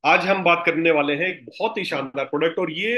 आज हम बात करने वाले हैं एक बहुत ही शानदार प्रोडक्ट। और ये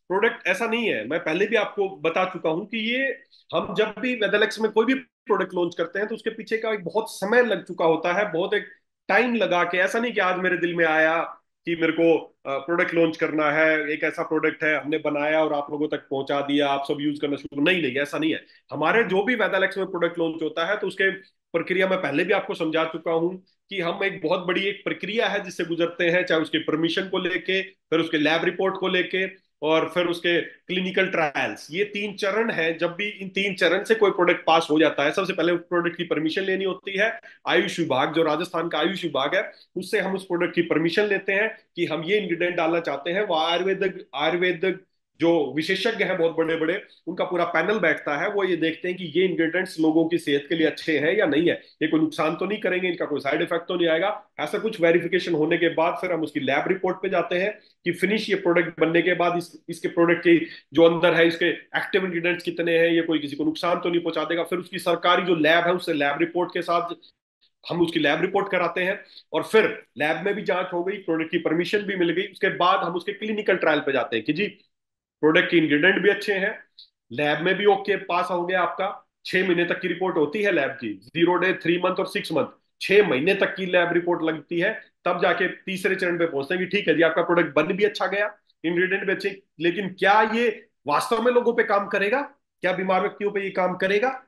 प्रोडक्ट ऐसा नहीं है, मैं पहले भी आपको बता चुका हूं कि ये हम जब भी वेदरलेक्स में कोई भी प्रोडक्ट लॉन्च करते हैं तो उसके पीछे का एक बहुत समय लग चुका होता है, बहुत एक टाइम लगा के। ऐसा नहीं कि आज मेरे दिल में आया कि मेरे को प्रोडक्ट लॉन्च करना है, एक ऐसा प्रोडक्ट है हमने बनाया और आप लोगों तक पहुंचा दिया, आप सब यूज करना शुरू। नहीं नहीं, ऐसा नहीं है। हमारे जो भी वेदरलेक्स में प्रोडक्ट लॉन्च होता है तो उसके प्रक्रिया मैं पहले भी आपको समझा चुका हूं कि हम एक बहुत बड़ी एक प्रक्रिया है जिससे गुजरते हैं, चाहे उसके परमिशन को लेके, फिर उसके लैब रिपोर्ट को लेके, और फिर उसके क्लिनिकल ट्रायल्स। ये तीन चरण हैं। जब भी इन तीन चरण से कोई प्रोडक्ट पास हो जाता है, सबसे पहले उस प्रोडक्ट की परमिशन लेनी होती है। आयुष विभाग, जो राजस्थान का आयुष विभाग है, उससे हम उस प्रोडक्ट की परमिशन लेते हैं कि हम ये इंग्रेडिएंट डालना चाहते हैं। वो आयुर्वेद जो विशेषज्ञ हैं बहुत बड़े बड़े, उनका पूरा पैनल बैठता है। वो ये देखते हैं कि ये इंग्रेडिएंट्स लोगों की सेहत के लिए अच्छे हैं या नहीं है, ये कोई नुकसान तो नहीं करेंगे, इनका कोई साइड इफेक्ट तो नहीं आएगा। ऐसा कुछ वेरिफिकेशन होने के बाद फिर हम उसकी लैब रिपोर्ट पे जाते हैं कि फिनिश ये प्रोडक्ट बनने के बाद इसके प्रोडक्ट की जो अंदर है, इसके एक्टिव इंग्रेडिएंट्स कितने हैं, ये कोई किसी को नुकसान तो नहीं पहुंचा देगा। फिर उसकी सरकारी जो लैब है उससे लैब रिपोर्ट के साथ हम उसकी लैब रिपोर्ट कराते हैं। और फिर लैब में भी जांच हो गई, प्रोडक्ट की परमिशन भी मिल गई, उसके बाद हम उसके क्लिनिकल ट्रायल पे जाते हैं कि जी प्रोडक्ट के इंग्रेडिएंट भी अच्छे हैं, लैब में भी ओके पास हो गया आपका। 6 महीने तक की रिपोर्ट होती है लैब की, 0 डे, 3 मंथ और 6 मंथ। 6 महीने तक की लैब रिपोर्ट लगती है, तब जाके तीसरे चरण पे पहुंचते हैं कि ठीक है जी, आपका प्रोडक्ट बन भी अच्छा गया, इंग्रेडिएंट भी अच्छे, लेकिन क्या ये वास्तव में लोगों पे काम करेगा, क्या बीमार व्यक्तियों पे ये काम करेगा।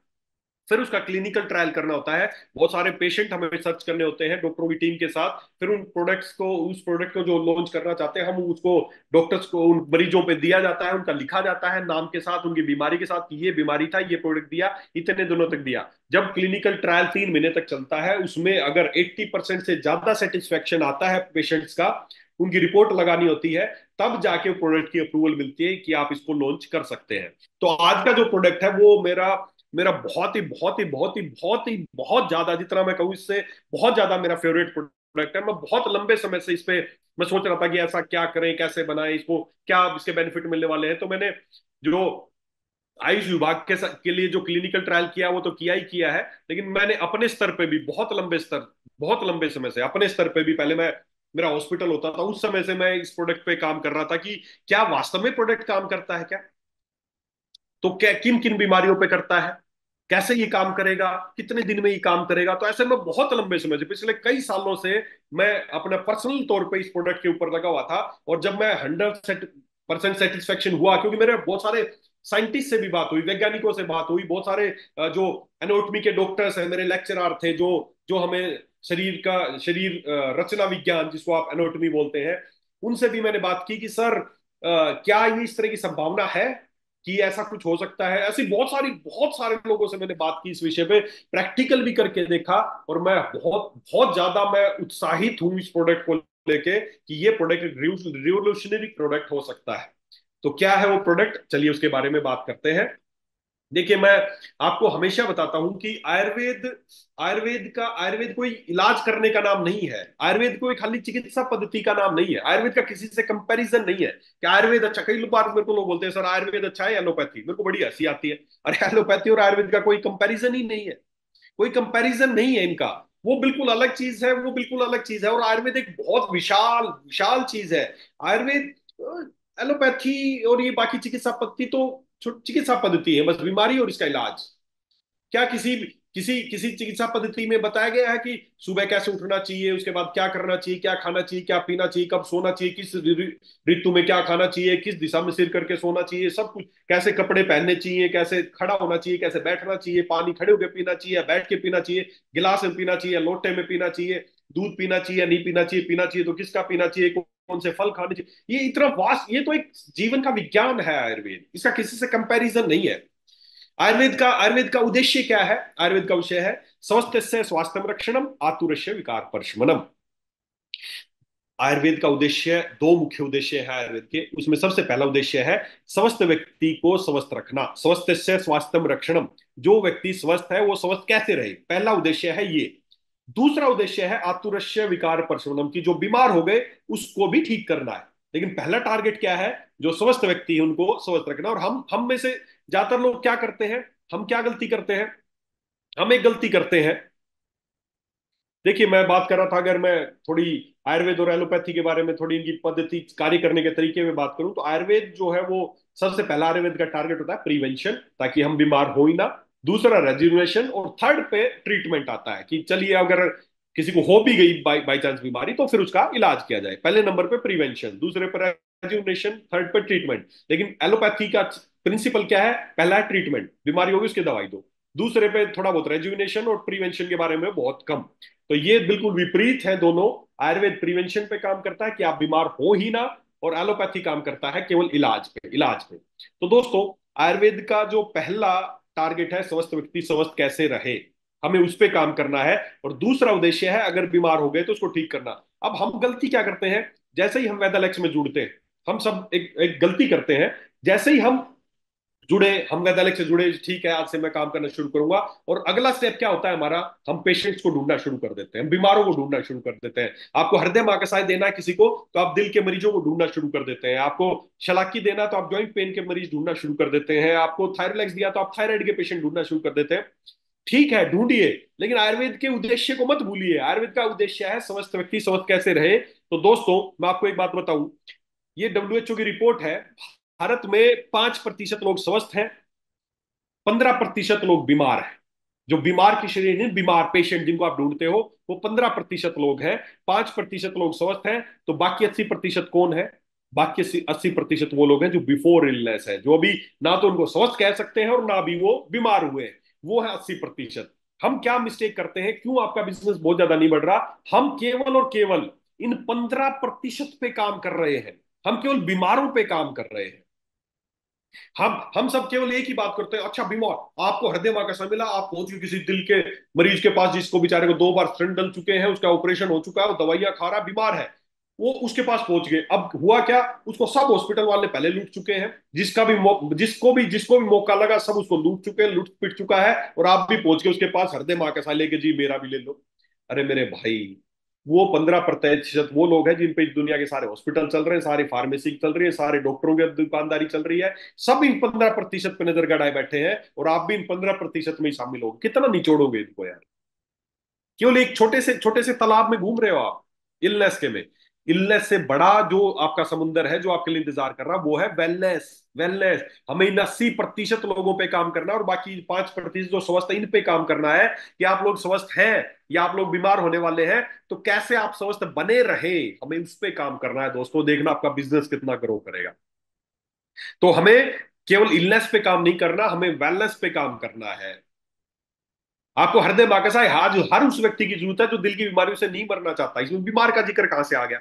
फिर उसका क्लिनिकल ट्रायल करना होता है, बहुत सारे पेशेंट हमें सर्च करने होते हैं डॉक्टरों की टीम के साथ। फिर उस प्रोडक्ट को जो लॉन्च करना चाहते हैं, हम उसको डॉक्टर्स को उन मरीजों पे दिया जाता है, उनका लिखा जाता है नाम के साथ, उनकी बीमारी के साथ कि ये बीमारी था, ये प्रोडक्ट दिया, इतने दिनों तक दिया। जब क्लिनिकल ट्रायल 3 महीने तक चलता है, उसमें अगर 80% से ज्यादा सेटिस्फेक्शन आता है पेशेंट्स का, उनकी रिपोर्ट लगानी होती है, तब जाके प्रोडक्ट की अप्रूवल मिलती है कि आप इसको लॉन्च कर सकते हैं। तो आज का जो प्रोडक्ट है वो मेरा मेरा बहुत ही बहुत ही बहुत ही बहुत ही बहुत ज्यादा, जितना मैं कहूँ इससे बहुत ज्यादा मेरा फेवरेट प्रोडक्ट है। मैं बहुत लंबे समय से इस पे मैं सोच रहा था कि ऐसा क्या करें, कैसे बनाएं इसको, क्या इसके बेनिफिट मिलने वाले हैं। तो मैंने जो आयुष विभाग के लिए जो क्लिनिकल ट्रायल किया वो तो किया ही किया है, लेकिन मैंने अपने स्तर पे भी बहुत लंबे समय से अपने स्तर पे भी, पहले मैं मेरा हॉस्पिटल होता था उस समय से मैं इस प्रोडक्ट पे काम कर रहा था कि क्या वास्तव में प्रोडक्ट काम करता है क्या, तो क्या किन किन बीमारियों पे करता है, कैसे ये काम करेगा, कितने दिन में ये काम करेगा। तो ऐसे में बहुत लंबे समय से, पिछले कई सालों से मैं अपने पर्सनल तौर पे इस प्रोडक्ट के ऊपर लगा हुआ था। और जब मैं 100% सेटिस्फेक्शन हुआ, क्योंकि मेरे बहुत सारे साइंटिस्ट से भी बात हुई, वैज्ञानिकों से बात हुई, बहुत सारे जो एनाटॉमी के डॉक्टर्स हैं, मेरे लेक्चरार थे जो जो हमें शरीर रचना विज्ञान, जिसको आप एनाटॉमी बोलते हैं, उनसे भी मैंने बात की कि सर क्या ये इस तरह की संभावना है कि ऐसा कुछ हो सकता है। ऐसी बहुत सारे लोगों से मैंने बात की इस विषय पे, प्रैक्टिकल भी करके देखा। और मैं बहुत बहुत ज्यादा मैं उत्साहित हूं इस प्रोडक्ट को लेके कि ये प्रोडक्ट रिवोल्यूशनरी प्रोडक्ट हो सकता है। तो क्या है वो प्रोडक्ट, चलिए उसके बारे में बात करते हैं। देखिए, मैं आपको हमेशा बताता हूं कि आयुर्वेद कोई इलाज करने का नाम नहीं है। आयुर्वेद कोई खाली चिकित्सा पद्धति का नाम नहीं है। आयुर्वेद का किसी से कंपैरिजन नहीं है कि आयुर्वेद अच्छा। कई बार मेरे को लोग बोलते हैं सर आयुर्वेद अच्छा है एलोपैथी, मेरे को बड़ी हंसी आती है। अरे एलोपैथी और आयुर्वेद का कोई कंपैरिजन ही नहीं है, कोई कंपैरिजन नहीं है इनका। वो बिल्कुल अलग चीज है, वो बिल्कुल अलग चीज है। और आयुर्वेद एक बहुत विशाल विशाल चीज है। आयुर्वेद एलोपैथी और ये बाकी चिकित्सा पद्धति तो चिकित्सा पद्धति है, बस बीमारी और इसका इलाज। क्या किसी किसी किसी चिकित्सा पद्धति में बताया गया है कि सुबह कैसे उठना चाहिए, उसके बाद क्या करना चाहिए, क्या खाना चाहिए, क्या पीना चाहिए, कब सोना चाहिए, किस ऋतु में क्या खाना चाहिए, किस दिशा में सिर करके सोना चाहिए, सब कुछ, कैसे कपड़े पहनने चाहिए, कैसे खड़ा होना चाहिए, कैसे बैठना चाहिए, पानी खड़े होकर पीना चाहिए या बैठ के पीना चाहिए, गिलास में पीना चाहिए या लोटे में पीना चाहिए, दूध पीना चाहिए या नहीं पीना चाहिए, पीना चाहिए तो किसका पीना चाहिए, कौन से फल खाने चाहिए। ये इतना वास्ट, ये तो एक जीवन का विज्ञान है आयुर्वेद, इसका किसी से कंपैरिजन नहीं है। आयुर्वेद का उद्देश्य क्या है? आयुर्वेद का विषय है स्वस्थस्य स्वास्थ्य रक्षणम, आतुरस्य विकार परशमनम। आयुर्वेद का उद्देश्य, दो मुख्य उद्देश्य है आयुर्वेद के, उसमें सबसे पहला उद्देश्य है स्वस्थ व्यक्ति को स्वस्थ रखना, स्वस्थस्य स्वास्थ्यम रक्षणम। जो व्यक्ति स्वस्थ है वो स्वस्थ कैसे रहे, पहला उद्देश्य है ये। दूसरा उद्देश्य है आतुरस्य विकार परशमनम, की जो बीमार हो गए उसको भी ठीक करना है। लेकिन पहला टारगेट क्या है? जो स्वस्थ व्यक्ति है उनको स्वस्थ रखना। और हम में से ज्यादातर लोग क्या करते हैं, हम क्या गलती करते हैं? हम एक गलती करते हैं। देखिए, मैं बात कर रहा था, अगर मैं थोड़ी आयुर्वेद और एलोपैथी के बारे में थोड़ी इनकी पद्धति कार्य करने के तरीके में बात करूं तो आयुर्वेद जो है वो सबसे पहला आयुर्वेद का टारगेट होता है प्रिवेंशन, ताकि हम बीमार हो ही ना। दूसरा रेजुविनेशन, और थर्ड पे ट्रीटमेंट आता है कि चलिए अगर किसी को हो भी गई बाई चांस बीमारी तो फिर उसका इलाज किया जाए। पहले नंबर पे प्रिवेंशन, दूसरे पर रेजुविनेशन, थर्ड पे ट्रीटमेंट। लेकिन एलोपैथी का प्रिंसिपल क्या है? पहला है ट्रीटमेंट, बीमारी होगी उसकी दवाई दो। दूसरे पे थोड़ा बहुत रेजुविनेशन और प्रिवेंशन के बारे में बहुत कम। तो ये बिल्कुल विपरीत है दोनों। आयुर्वेद प्रिवेंशन पे काम करता है कि आप बीमार हो ही ना, और एलोपैथी काम करता है केवल इलाज पे। तो दोस्तों, आयुर्वेद का जो पहला टारगेट है स्वस्थ व्यक्ति स्वस्थ कैसे रहे, हमें उस पे काम करना है। और दूसरा उद्देश्य है अगर बीमार हो गए तो उसको ठीक करना। अब हम गलती क्या करते हैं? जैसे ही हम वेदालेक्स में जुड़ते हैं, हम सब एक गलती करते हैं। जैसे ही जुड़े हम वेदालेक्स से जुड़े, ठीक है आज से मैं काम करना शुरू करूंगा, और अगला स्टेप क्या होता है हमारा? हम पेशेंट्स को ढूंढना शुरू कर देते हैं, हम बीमारों को ढूंढना शुरू कर देते हैं। आपको हृदय महाकसाय देना है किसी को, तो आप दिल के मरीजों को ढूंढना शुरू कर देते हैं। आपको शलाकी देना तो आप जॉइंट पेन के मरीज ढूंढना शुरू कर देते हैं। आपको थायरलेक्स दिया तो आप थायराइड के पेशेंट ढूंढना शुरू कर देते हैं। ठीक है, ढूंढिए, लेकिन आयुर्वेद के उद्देश्य को मत भूलिए। आयुर्वेद का उद्देश्य है स्वस्थ व्यक्ति स्वस्थ कैसे रहे। तो दोस्तों, मैं आपको एक बात बताऊं, ये डब्ल्यूएचओ की रिपोर्ट है, भारत में 5% लोग स्वस्थ हैं, 15% लोग बीमार हैं। जो बीमार की श्रेणी नहीं, बीमार पेशेंट जिनको आप ढूंढते हो, वो 15% लोग हैं। 5% लोग स्वस्थ हैं, तो बाकी 80% कौन है? बाकी 80% वो लोग हैं जो बिफोर इलनेस है, जो अभी ना तो उनको स्वस्थ कह सकते हैं और ना भी वो बीमार हुए हैं। वो है 80%। हम क्या मिस्टेक करते हैं, क्यों आपका बिजनेस बहुत ज्यादा नहीं बढ़ रहा? हम केवल और केवल इन 15% पे काम कर रहे हैं। हम केवल बीमारों पे काम कर रहे हैं। हम सब केवल एक ही बात करते हैं, अच्छा बीमार, आपको हृदय मां कैसा मिला, आप पहुंच गए किसी दिल के मरीज के पास जिसको बेचारे को 2 बार स्टेंट डल चुके हैं, उसका ऑपरेशन हो चुका है, वो दवाइयां खा रहा है, बीमार है, वो उसके पास पहुंच गए। अब हुआ क्या? उसको सब हॉस्पिटल वाले पहले लूट चुके हैं। जिसको भी मौका लगा सब उसको लूट चुके हैं, लूट पिट चुका है, और आप भी पहुंच गए उसके पास हृदय मां कैसा लेके, जी मेरा भी ले लो। अरे मेरे भाई, वो 15% वो लोग हैं जिन पे इस दुनिया के सारे हॉस्पिटल चल रहे हैं, सारी फार्मेसी चल रही है, सारे डॉक्टरों की दुकानदारी चल रही है। सब इन 15% पे नजर गड़ाए बैठे हैं, और आप भी इन 15% में ही शामिल हो। कितना निचोड़ोगे इनको यार? केवल एक छोटे से तालाब में घूम रहे हो आप, इलनेस के में। इलनेस से बड़ा जो आपका समुंदर है जो आपके लिए इंतजार कर रहा है, वो है वेलनेस। वेलनेस, हमें इन 80% लोगों पे काम करना है, और बाकी 5% जो स्वस्थ है इन पे काम करना है। कि आप लोग स्वस्थ हैं या आप लोग बीमार होने वाले हैं, तो कैसे आप स्वस्थ बने रहे, हमें उस पे काम करना है। दोस्तों, देखना आपका बिजनेस कितना ग्रो करेगा। तो हमें केवल इलनेस पे काम नहीं करना, हमें वेलनेस पे काम करना है। आपको हृदय माकसा आज हर उस व्यक्ति की जरूरत है जो दिल की बीमारियों से नहीं मरना चाहता। इसमें बीमार का जिक्र कहां से आ गया?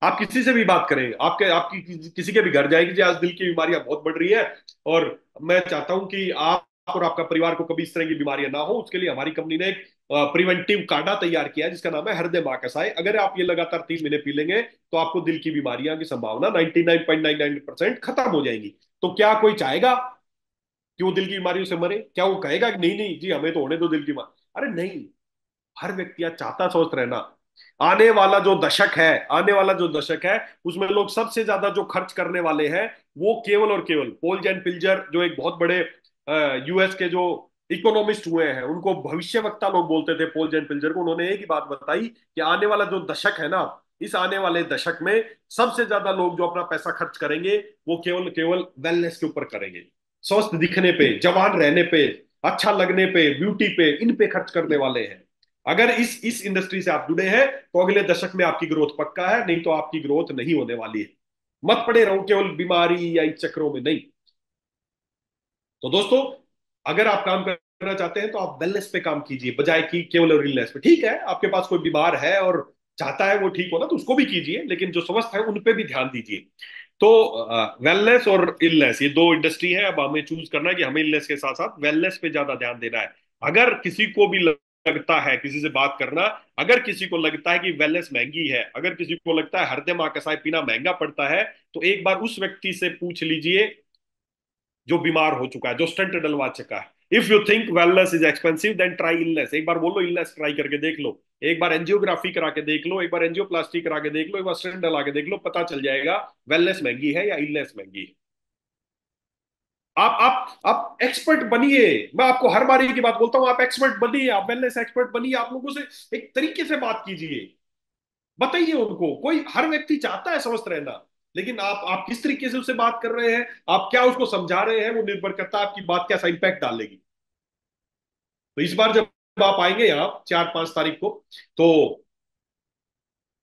आप किसी से भी बात करें, आपकी किसी के भी घर जाएगी जी आज दिल की बीमारियां बहुत बढ़ रही है, और मैं चाहता हूं कि आप और आपका परिवार को कभी इस तरह की बीमारियां ना हो, उसके लिए हमारी कंपनी ने एक प्रिवेंटिव काढ़ा तैयार किया है जिसका नाम है हृदय माकसाय। अगर आप ये लगातार 3 महीने पी लेंगे तो आपको दिल की बीमारियां की संभावना 99.99% खत्म हो जाएगी। तो क्या कोई चाहेगा कि वो दिल की बीमारियों से मरे? क्या वो कहेगा कि नहीं नहीं जी हमें तो होने दो दिल की बीमारी? अरे नहीं, हर व्यक्ति आज चाहता स्वस्थ रहना। आने वाला जो दशक है उसमें लोग सबसे ज्यादा जो खर्च करने वाले हैं, वो केवल और केवल पोल जैन पिल्जर, जो एक बहुत बड़े यूएस के जो इकोनॉमिस्ट हुए हैं, उनको भविष्यवक्ता लोग बोलते थे, पोल जैन पिल्जर को। उन्होंने एक ही बात बताई कि आने वाला जो दशक है ना, इस आने वाले दशक में सबसे ज्यादा लोग जो अपना पैसा खर्च करेंगे वो केवल केवल वेलनेस के ऊपर करेंगे। स्वस्थ दिखने पे, जवान रहने पे, अच्छा लगने पे, ब्यूटी पे, इन पे खर्च करने वाले हैं। अगर इस इंडस्ट्री से आप जुड़े हैं तो अगले दशक में आपकी ग्रोथ पक्का है, नहीं तो आपकी ग्रोथ नहीं होने वाली है। मत पड़े रहो केवल बीमारी या इन चक्रों में, नहीं। तो दोस्तों, अगर आप काम करना चाहते हैं तो आप वेलनेस पे काम कीजिए बजाय कि केवल इलनेस पे। ठीक है, आपके पास कोई बीमार है और चाहता है वो ठीक हो ना, तो उसको भी कीजिए, लेकिन जो स्वस्थ है उन पे भी ध्यान दीजिए। तो वेलनेस और इलनेस, ये दो इंडस्ट्री है। अब हमें चूज करना है कि हमें इलनेस के साथ साथ वेलनेस पे ज्यादा ध्यान देना है। अगर किसी को भी लगता है, किसी से बात करना, अगर किसी को लगता है कि वेलनेस महंगी है, अगर किसी को लगता है हरदम कसाई पीना महंगा पड़ता है, तो एक बार उस व्यक्ति से पूछ लीजिए जो बीमार हो चुका है, जो स्टंट डलवा चुका है। If you think wellness is expensive than try illness. एक बार बोलो इलनेस ट्राई करके देख लो, एक बार एंजियोग्राफी करा के देख लो, एक बार एंजियोप्लास्टी करा के देख लो, एक बार स्टंट डला के देख लो, पता चल जाएगा वेलनेस महंगी है या इलनेस महंगी है। आप एक्सपर्ट बनिए। मैं आपको हर बार की बात बोलता हूं, आप एक्सपर्ट बनिए, आप वेलनेस एक्सपर्ट बनिए। आप लोगों से एक तरीके से बात कीजिए। बताइए उनको। कोई, हर व्यक्ति चाहता है स्वस्थ रहना, लेकिन आप किस तरीके से उससे बात कर रहे हैं, आप क्या उसको समझा रहे हैं, वो निर्भर करता है आपकी बात कैसा इंपैक्ट डालेगी। तो इस बार जब आप आएंगे यहाँ 4-5 तारीख को, तो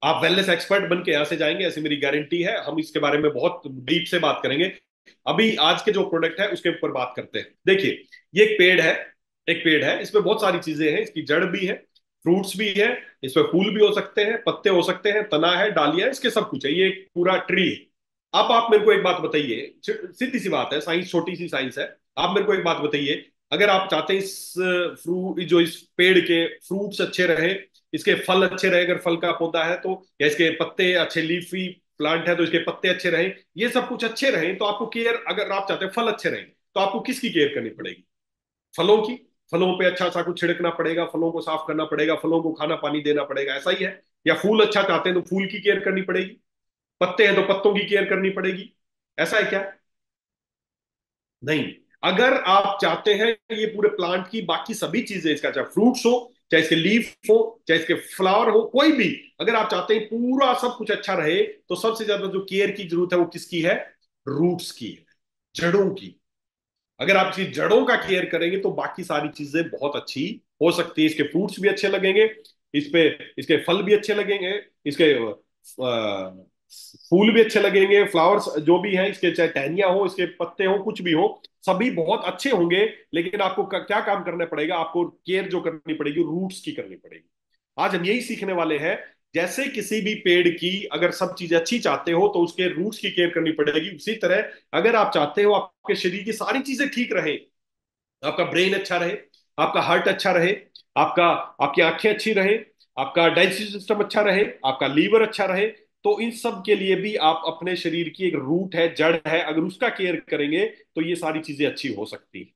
आप वेलनेस एक्सपर्ट बन के यहाँ से जाएंगे, ऐसी मेरी गारंटी है। हम इसके बारे में बहुत डीप से बात करेंगे। अभी आज के जो प्रोडक्ट है उसके ऊपर बात करते हैं। देखिए, ये एक पेड़ है, एक पेड़ है, इसमें बहुत सारी चीजें हैं। इसकी जड़ भी है, फ्रूट्स भी है, इसमें फूल भी हो सकते हैं, पत्ते हो सकते हैं, तना है, डालियां, इसके सब कुछ है, ये एक पूरा ट्री है। अब आप मेरे को एक बात बताइए, सीधी सी बात है, साइंस छोटी सी साइंस है। आप मेरे को एक बात बताइए, अगर आप चाहते हैं इस फ्रूट, जो इस पेड़ के फ्रूट्स अच्छे रहे, इसके फल अच्छे रहे, अगर फल का पौधा है तो, या इसके पत्ते अच्छे, लीफी प्लांट है तो इसके पत्ते अच्छे रहे, ये सब कुछ अच्छे रहे, तो आपको केयर, अगर आप चाहते हैं फल अच्छे रहे, तो आपको किसकी केयर करनी पड़ेगी? फलों की। फलों पे अच्छा सा कुछ छिड़कना पड़ेगा, फलों को साफ करना पड़ेगा, फलों को खाना पानी देना पड़ेगा, ऐसा ही है। या फूल अच्छा चाहते हैं तो फूल की केयर करनी पड़ेगी, पत्ते हैं तो पत्तों की केयर करनी पड़ेगी। ऐसा है क्या? नहीं। अगर आप चाहते हैं ये पूरे प्लांट की बाकी सभी चीजें, इसका चाहे फ्रूट्स हो, चाहे इसके लीफ हो, चाहे इसके फ्लावर हो, कोई भी, अगर आप चाहते हैं पूरा सब कुछ अच्छा रहे, तो सबसे ज्यादा जो केयर की जरूरत है वो किसकी है? रूट्स की है, जड़ों की। अगर आप इसकी जड़ों का केयर करेंगे तो बाकी सारी चीजें बहुत अच्छी हो सकती है। इसके फ्रूट्स भी अच्छे लगेंगे, इस पे इसके फल भी अच्छे लगेंगे, इसके फूल भी अच्छे लगेंगे, फ्लावर्स जो भी हैं इसके, चाहे टहनियां हो, इसके पत्ते हो, कुछ भी हो, सभी बहुत अच्छे होंगे। लेकिन आपको क्या काम करना पड़ेगा? आपको केयर जो करनी पड़ेगी रूट्स की करनी पड़ेगी। आज हम यही सीखने वाले हैं। जैसे किसी भी पेड़ की अगर सब चीजें अच्छी चाहते हो तो उसके रूट्स की केयर करनी पड़ेगी, उसी तरह अगर आप चाहते हो आपके शरीर की सारी चीजें ठीक रहे, आपका ब्रेन अच्छा रहे, आपका हार्ट अच्छा रहे, आपका आपकी आंखें अच्छी रहे, आपका डाइजेस्टिव सिस्टम अच्छा रहे, आपका लीवर अच्छा रहे, तो इन सब के लिए भी आप अपने शरीर की एक रूट है, जड़ है, अगर उसका केयर करेंगे तो ये सारी चीजें अच्छी हो सकती है।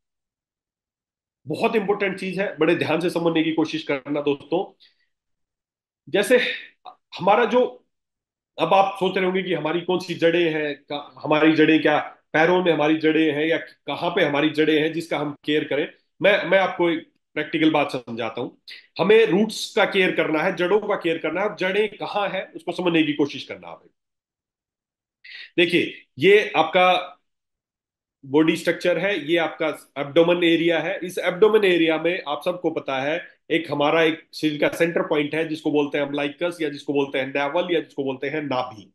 बहुत इंपॉर्टेंट चीज है, बड़े ध्यान से समझने की कोशिश करना दोस्तों। जैसे हमारा जो, अब आप सोच रहे होंगे कि हमारी कौन सी जड़ें हैं, हमारी जड़ें क्या पैरों में हमारी जड़ें हैं, या कहाँ पे हमारी जड़ें हैं जिसका हम केयर करें। मैं आपको एक प्रैक्टिकल बात समझाता हूँ। हमें रूट्स का केयर करना है, जड़ों का केयर करना है, जड़ें कहाँ है उसको समझने की कोशिश करना है। देखिए, ये आपका बॉडी स्ट्रक्चर है, ये आपका एब्डोमेन एरिया है। इस एब्डोमेन एरिया में आप सबको पता है, एक हमारा एक शरीर का सेंटर पॉइंट है जिसको बोलते हैं अम्लाइकस, या जिसको बोलते हैं नेवल, या जिसको बोलते हैं नाभि।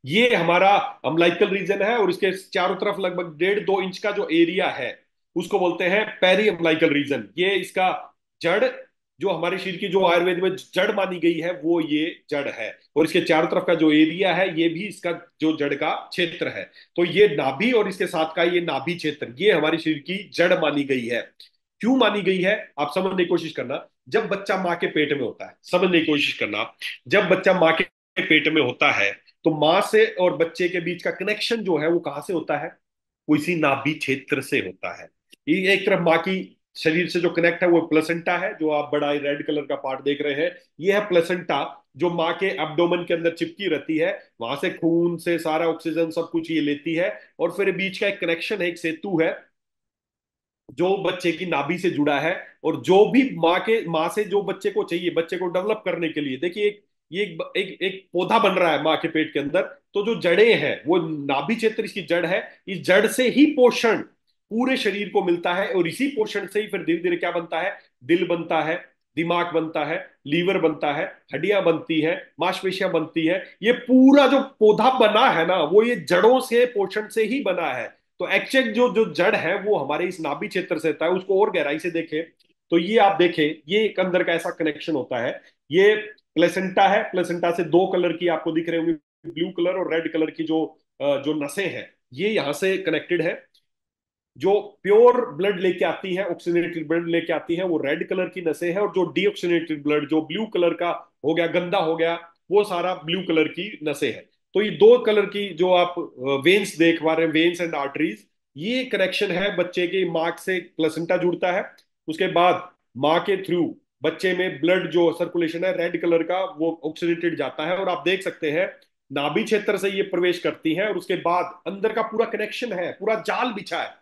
ये हमारा अम्लाइकल रीजन है, और इसके चारों तरफ लगभग 1.5-2 इंच का जो एरिया है उसको बोलते हैं पेरी अम्लाइकल रीजन। ये इसका जड़, जो हमारे शरीर की जो आयुर्वेद में जड़ मानी गई है वो ये जड़ है। और इसके चारों तरफ का जो एरिया है ये भी इसका जो जड़ का क्षेत्र है। तो ये नाभि और इसके साथ का ये नाभि क्षेत्र, ये हमारे शरीर की जड़ मानी गई है। क्यों मानी गई है आप समझने की कोशिश करना। जब बच्चा माँ के पेट में होता है, समझने की कोशिश करना, जब बच्चा माँ के पेट में होता है, तो माँ से और बच्चे के बीच का कनेक्शन जो है वो कहाँ से होता है? वो इसी नाभि क्षेत्र से होता है। ये एक तरफ माँ की शरीर से जो कनेक्ट है वो प्लेसेंटा है, जो आप बड़ा रेड कलर का पार्ट देख रहे हैं, ये है प्लेसेंटा, जो माँ के एब्डोमेन के अंदर चिपकी रहती है। वहां से खून से सारा ऑक्सीजन सब कुछ ये लेती है, और फिर बीच का एक कनेक्शन है, एक सेतु है जो बच्चे की नाभि से जुड़ा है। और जो भी माँ से जो बच्चे को चाहिए, बच्चे को डेवलप करने के लिए, देखिए ये एक पौधा बन रहा है माँ के पेट के अंदर। तो जो जड़ें हैं वो नाभि क्षेत्र इसकी जड़ है, इस जड़ से ही पोषण पूरे शरीर को मिलता है, और इसी पोषण से ही फिर धीरे धीरे क्या बनता है? दिल बनता है, दिमाग बनता है, लीवर बनता है, हड्डियां बनती है, मांसपेशियां बनती है। ये पूरा जो पौधा बना है ना, वो ये जड़ों से, पोषण से ही बना है। तो एक्चुअल जो जो जड़ है वो हमारे इस नाभि क्षेत्र से होता है। उसको और गहराई से देखें तो ये आप देखें, ये एक अंदर का ऐसा कनेक्शन होता है। ये प्लेसेंटा है, प्लेसेंटा से दो कलर की आपको दिख रहे होंगे, ब्लू कलर और रेड कलर की जो जो नसें हैं, ये यहाँ से कनेक्टेड है। जो प्योर ब्लड लेके आती है, ऑक्सीजनेटेड ब्लड लेके आती है, वो रेड कलर की नसें हैं। और जो डीऑक्सीजनेटेड ब्लड, जो ब्लू कलर का हो गया, गंदा हो गया, वो सारा ब्लू कलर की नसें हैं। तो ये दो कलर की जो आप वेन्स देख पा रहे हैं, वेन्स एंड आर्टरीज, ये कनेक्शन है बच्चे के माँ से। प्लेसेंटा जुड़ता है, उसके बाद माँ के थ्रू बच्चे में ब्लड जो सर्कुलेशन है रेड कलर का, वो ऑक्सीडेटेड जाता है। और आप देख सकते हैं नाभि क्षेत्र से ये प्रवेश करती है, और उसके बाद अंदर का पूरा कनेक्शन है, पूरा जाल बिछा है।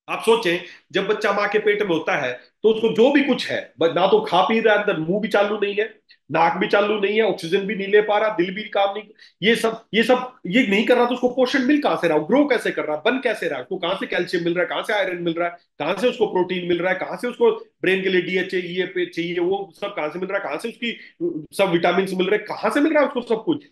आप सोचें, जब बच्चा माँ के पेट में होता है तो उसको जो भी कुछ है, ना तो खा पी रहा है, अंदर मुंह भी चालू नहीं है, नाक भी चालू नहीं है, ऑक्सीजन भी नहीं ले पा रहा, दिल भी काम नहीं, ये सब ये नहीं कर रहा, तो उसको पोषण मिल कहां से रहा, ग्रो कैसे कर रहा, बन कैसे रहा, उसको कहां से कैल्शियम मिल रहा है, कहां से आयरन मिल रहा है, कहां से उसको प्रोटीन मिल रहा है, कहां से उसको ब्रेन के लिए डीएचए ये पे चाहिए, वो सब कहां से मिल रहा है, कहां से उसकी सब विटामिन मिल रहे हैं, कहां से मिल रहा है उसको सब कुछ,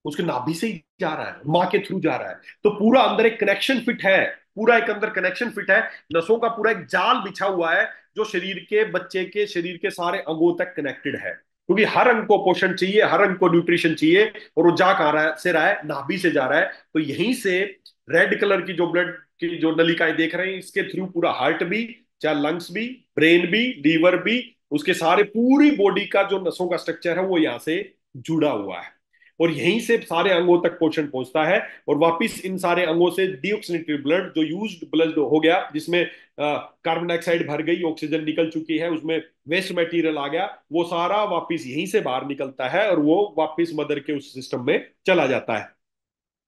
उसके नाभि से ही जा रहा है, माँ के थ्रू जा रहा है। तो पूरा अंदर एक कनेक्शन फिट है, पूरा एक अंदर कनेक्शन फिट है, नसों का पूरा एक जाल बिछा हुआ है, जो शरीर के बच्चे के शरीर के सारे अंगों तक कनेक्टेड है, क्योंकि हर अंग को पोषण चाहिए, हर अंग को न्यूट्रिशन चाहिए, और वो जा कहाँ रहा है, से रहा है, नाभि से जा रहा है। तो यहीं से रेड कलर की जो ब्लड की जो नलिकाएं देख रहे हैं, इसके थ्रू पूरा हार्ट भी, चाहे लंग्स भी, ब्रेन भी, लीवर भी, उसके सारे पूरी बॉडी का जो नसों का स्ट्रक्चर है वो यहाँ से जुड़ा हुआ है, और यहीं से सारे अंगों तक पोषण पहुंचता है। और वापिस इन सारे अंगों से डीऑक्सीनेटेड ब्लड, जो यूज्ड ब्लड हो गया, जिसमें कार्बन डाइऑक्साइड भर गई, ऑक्सीजन निकल चुकी है, उसमें वेस्ट मटेरियल आ गया, वो सारा वापिस यहीं से बाहर निकलता है, और वो वापिस मदर के उस सिस्टम में चला जाता है।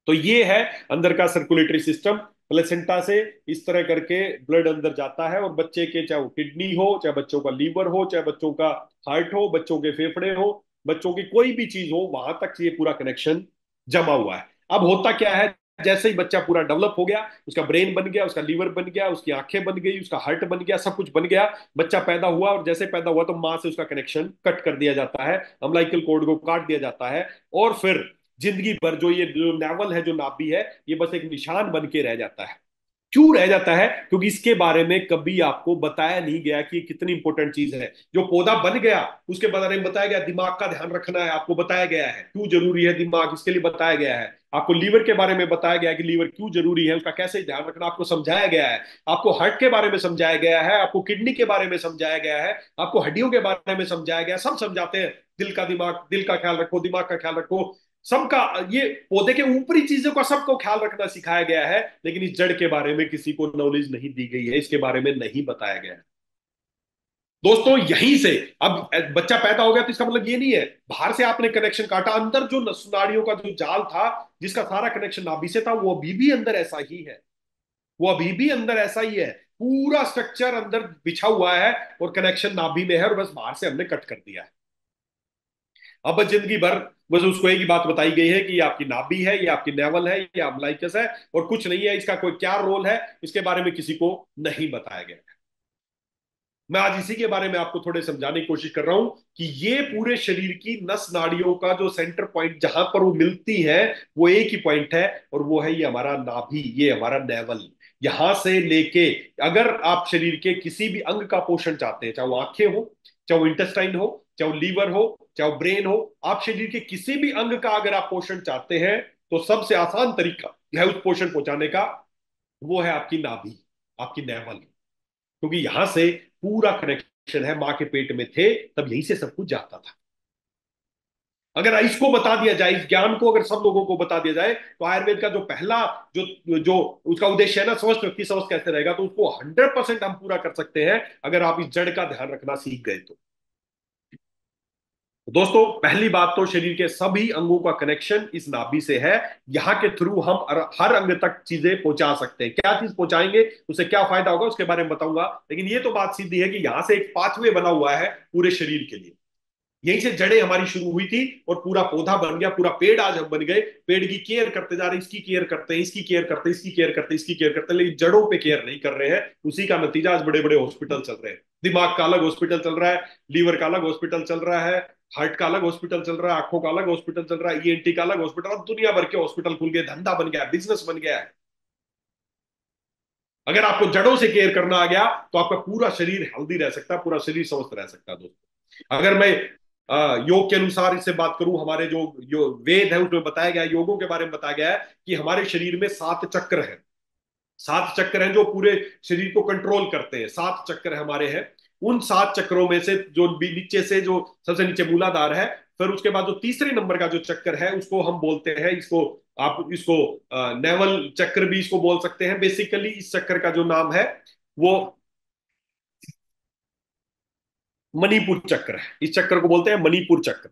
तो ये है अंदर का सर्कुलेटरी सिस्टम। प्लेसेंटा से इस तरह करके ब्लड अंदर जाता है, और बच्चे के, चाहे वो किडनी हो, चाहे बच्चों का लीवर हो, चाहे बच्चों का हार्ट हो, बच्चों के फेफड़े हो, बच्चों की कोई भी चीज हो, वहां तक ये पूरा कनेक्शन जमा हुआ है। अब होता क्या है, जैसे ही बच्चा पूरा डेवलप हो गया, उसका ब्रेन बन गया, उसका लीवर बन गया, उसकी आंखें बन गई, उसका हार्ट बन गया, सब कुछ बन गया, बच्चा पैदा हुआ, और जैसे पैदा हुआ तो माँ से उसका कनेक्शन कट कर दिया जाता है, अम्लाइकल कोड को काट दिया जाता है, और फिर जिंदगी भर जो ये जो नेवल है, जो नाभि है, ये बस एक निशान बन के रह जाता है। क्यों रह जाता है? क्योंकि इसके बारे में कभी आपको बताया नहीं गया कि ये कितनी इंपॉर्टेंट चीज है। जो पौधा बन गया उसके बारे में बताया गया, दिमाग का ध्यान रखना है, आपको बताया गया है क्यों जरूरी है दिमाग, इसके लिए बताया गया है। आपको लीवर के बारे में बताया गया है कि लीवर क्यों जरूरी है, उसका कैसे ध्यान रखना आपको समझाया गया है। आपको हार्ट के बारे में समझाया गया है, आपको किडनी के बारे में समझाया गया है, आपको हड्डियों के बारे में समझाया गया है, सब समझाते हैं। दिल का दिमाग, दिल का ख्याल रखो, दिमाग का ख्याल रखो, सबका, ये पौधे के ऊपरी चीजों का सबको ख्याल रखना सिखाया गया है, लेकिन इस जड़ के बारे में किसी को नॉलेज नहीं दी गई है, इसके बारे में नहीं बताया गया है। दोस्तों यहीं से, अब बच्चा पैदा हो गया तो इसका मतलब ये नहीं है बाहर से आपने कनेक्शन काटा, अंदर जो नाड़ियों का जो जाल था, जिसका सारा कनेक्शन नाभि से था, वो अभी भी अंदर ऐसा ही है, वो अभी भी अंदर ऐसा ही है, पूरा स्ट्रक्चर अंदर बिछा हुआ है, और कनेक्शन नाभि में है, और बस बाहर से हमने कट कर दिया है। अब बस जिंदगी भर बस उसको एक ही बात बताई गई है कि ये आपकी नाभि है, ये आपकी नेवल है, ये अम्लाइकस है, और कुछ नहीं है, इसका कोई क्या रोल है, इसके बारे में किसी को नहीं बताया गया। मैं आज इसी के बारे में आपको थोड़े समझाने की कोशिश कर रहा हूं कि ये पूरे शरीर की नस नाड़ियों का जो सेंटर पॉइंट जहां पर वो मिलती है, वो एक ही पॉइंट है, और वो है ये हमारा नाभि, ये हमारा नेवल। यहां से लेके, अगर आप शरीर के किसी भी अंग का पोषण चाहते हैं, चाहे वो आंखें हो, चाहे वो इंटेस्टाइन हो, चाहे वो लीवर हो, चाहे वो ब्रेन हो, आप शरीर के किसी भी अंग का अगर आप पोषण चाहते हैं, तो सबसे आसान तरीका है उस पोषण पहुंचाने का, वो है आपकी नाभि, आपकी नेवल। क्योंकि यहां से पूरा कनेक्शन है, मां के पेट में थे तब यहीं से सब कुछ जाता था। अगर इसको बता दिया जाए, इस ज्ञान को अगर सब लोगों को बता दिया जाए, तो आयुर्वेद का जो पहला जो जो उसका उद्देश्य है ना, स्वस्थ व्यक्ति स्वस्थ कैसे रहेगा, तो उसको 100% हम पूरा कर सकते हैं, अगर आप इस जड़ का ध्यान रखना सीख गए तो। दोस्तों पहली बात तो, शरीर के सभी अंगों का कनेक्शन इस नाभि से है, यहाँ के थ्रू हम हर अंग तक चीजें पहुंचा सकते हैं। क्या चीज पहुंचाएंगे, उससे क्या फायदा होगा, उसके बारे में बताऊंगा, लेकिन ये तो बात सीधी है कि यहां से एक पाथवे बना हुआ है पूरे शरीर के लिए। यहीं से जड़ें हमारी शुरू हुई थी, और पूरा पौधा बन गया, पूरा पेड़ आज हम बन गए, पेड़ की केयर करते जा रहे हैं, इसकी केयर करते हैं, इसकी केयर करते हैं, इसकी केयर करते हैं, इसकी केयर करते हैं, लेकिन जड़ों पे केयर नहीं कर रहे हैं। उसी का नतीजा आज बड़े बड़े हॉस्पिटल चल रहे हैं। दिमाग का अलग हॉस्पिटल चल रहा है, लीवर का अलग हॉस्पिटल चल रहा है, हार्ट का अलग हॉस्पिटल चल रहा है, आंखों का अलग हॉस्पिटल चल रहा है, ईएनटी का अलग हॉस्पिटल, अब दुनिया भर के हॉस्पिटल खुल गए, धंधा बन गया, बिजनेस बन गया है। अगर आपको जड़ों से केयर करना आ गया, तो आपका पूरा शरीर हेल्दी रह सकता है, पूरा शरीर स्वस्थ रह सकता है। दोस्तों अगर मैं योग के अनुसार इससे बात करूं, हमारे जो वेद है उसमें बताया गया है, योगों के बारे में बताया गया है कि हमारे शरीर में 7 चक्र हैं। 7 चक्र हैं जो पूरे शरीर को कंट्रोल करते हैं, 7 चक्र हमारे हैं। उन 7 चक्रों में से जो भी नीचे से, जो सबसे नीचे मूलाधार है, फिर उसके बाद जो तीसरे नंबर का जो चक्कर है, उसको हम बोलते हैं, इसको आप इसको नेवल चक्र भी इसको बोल सकते हैं। बेसिकली इस चक्कर का जो नाम है वो मणिपुर चक्र है, इस चक्कर को बोलते हैं मणिपुर चक्र।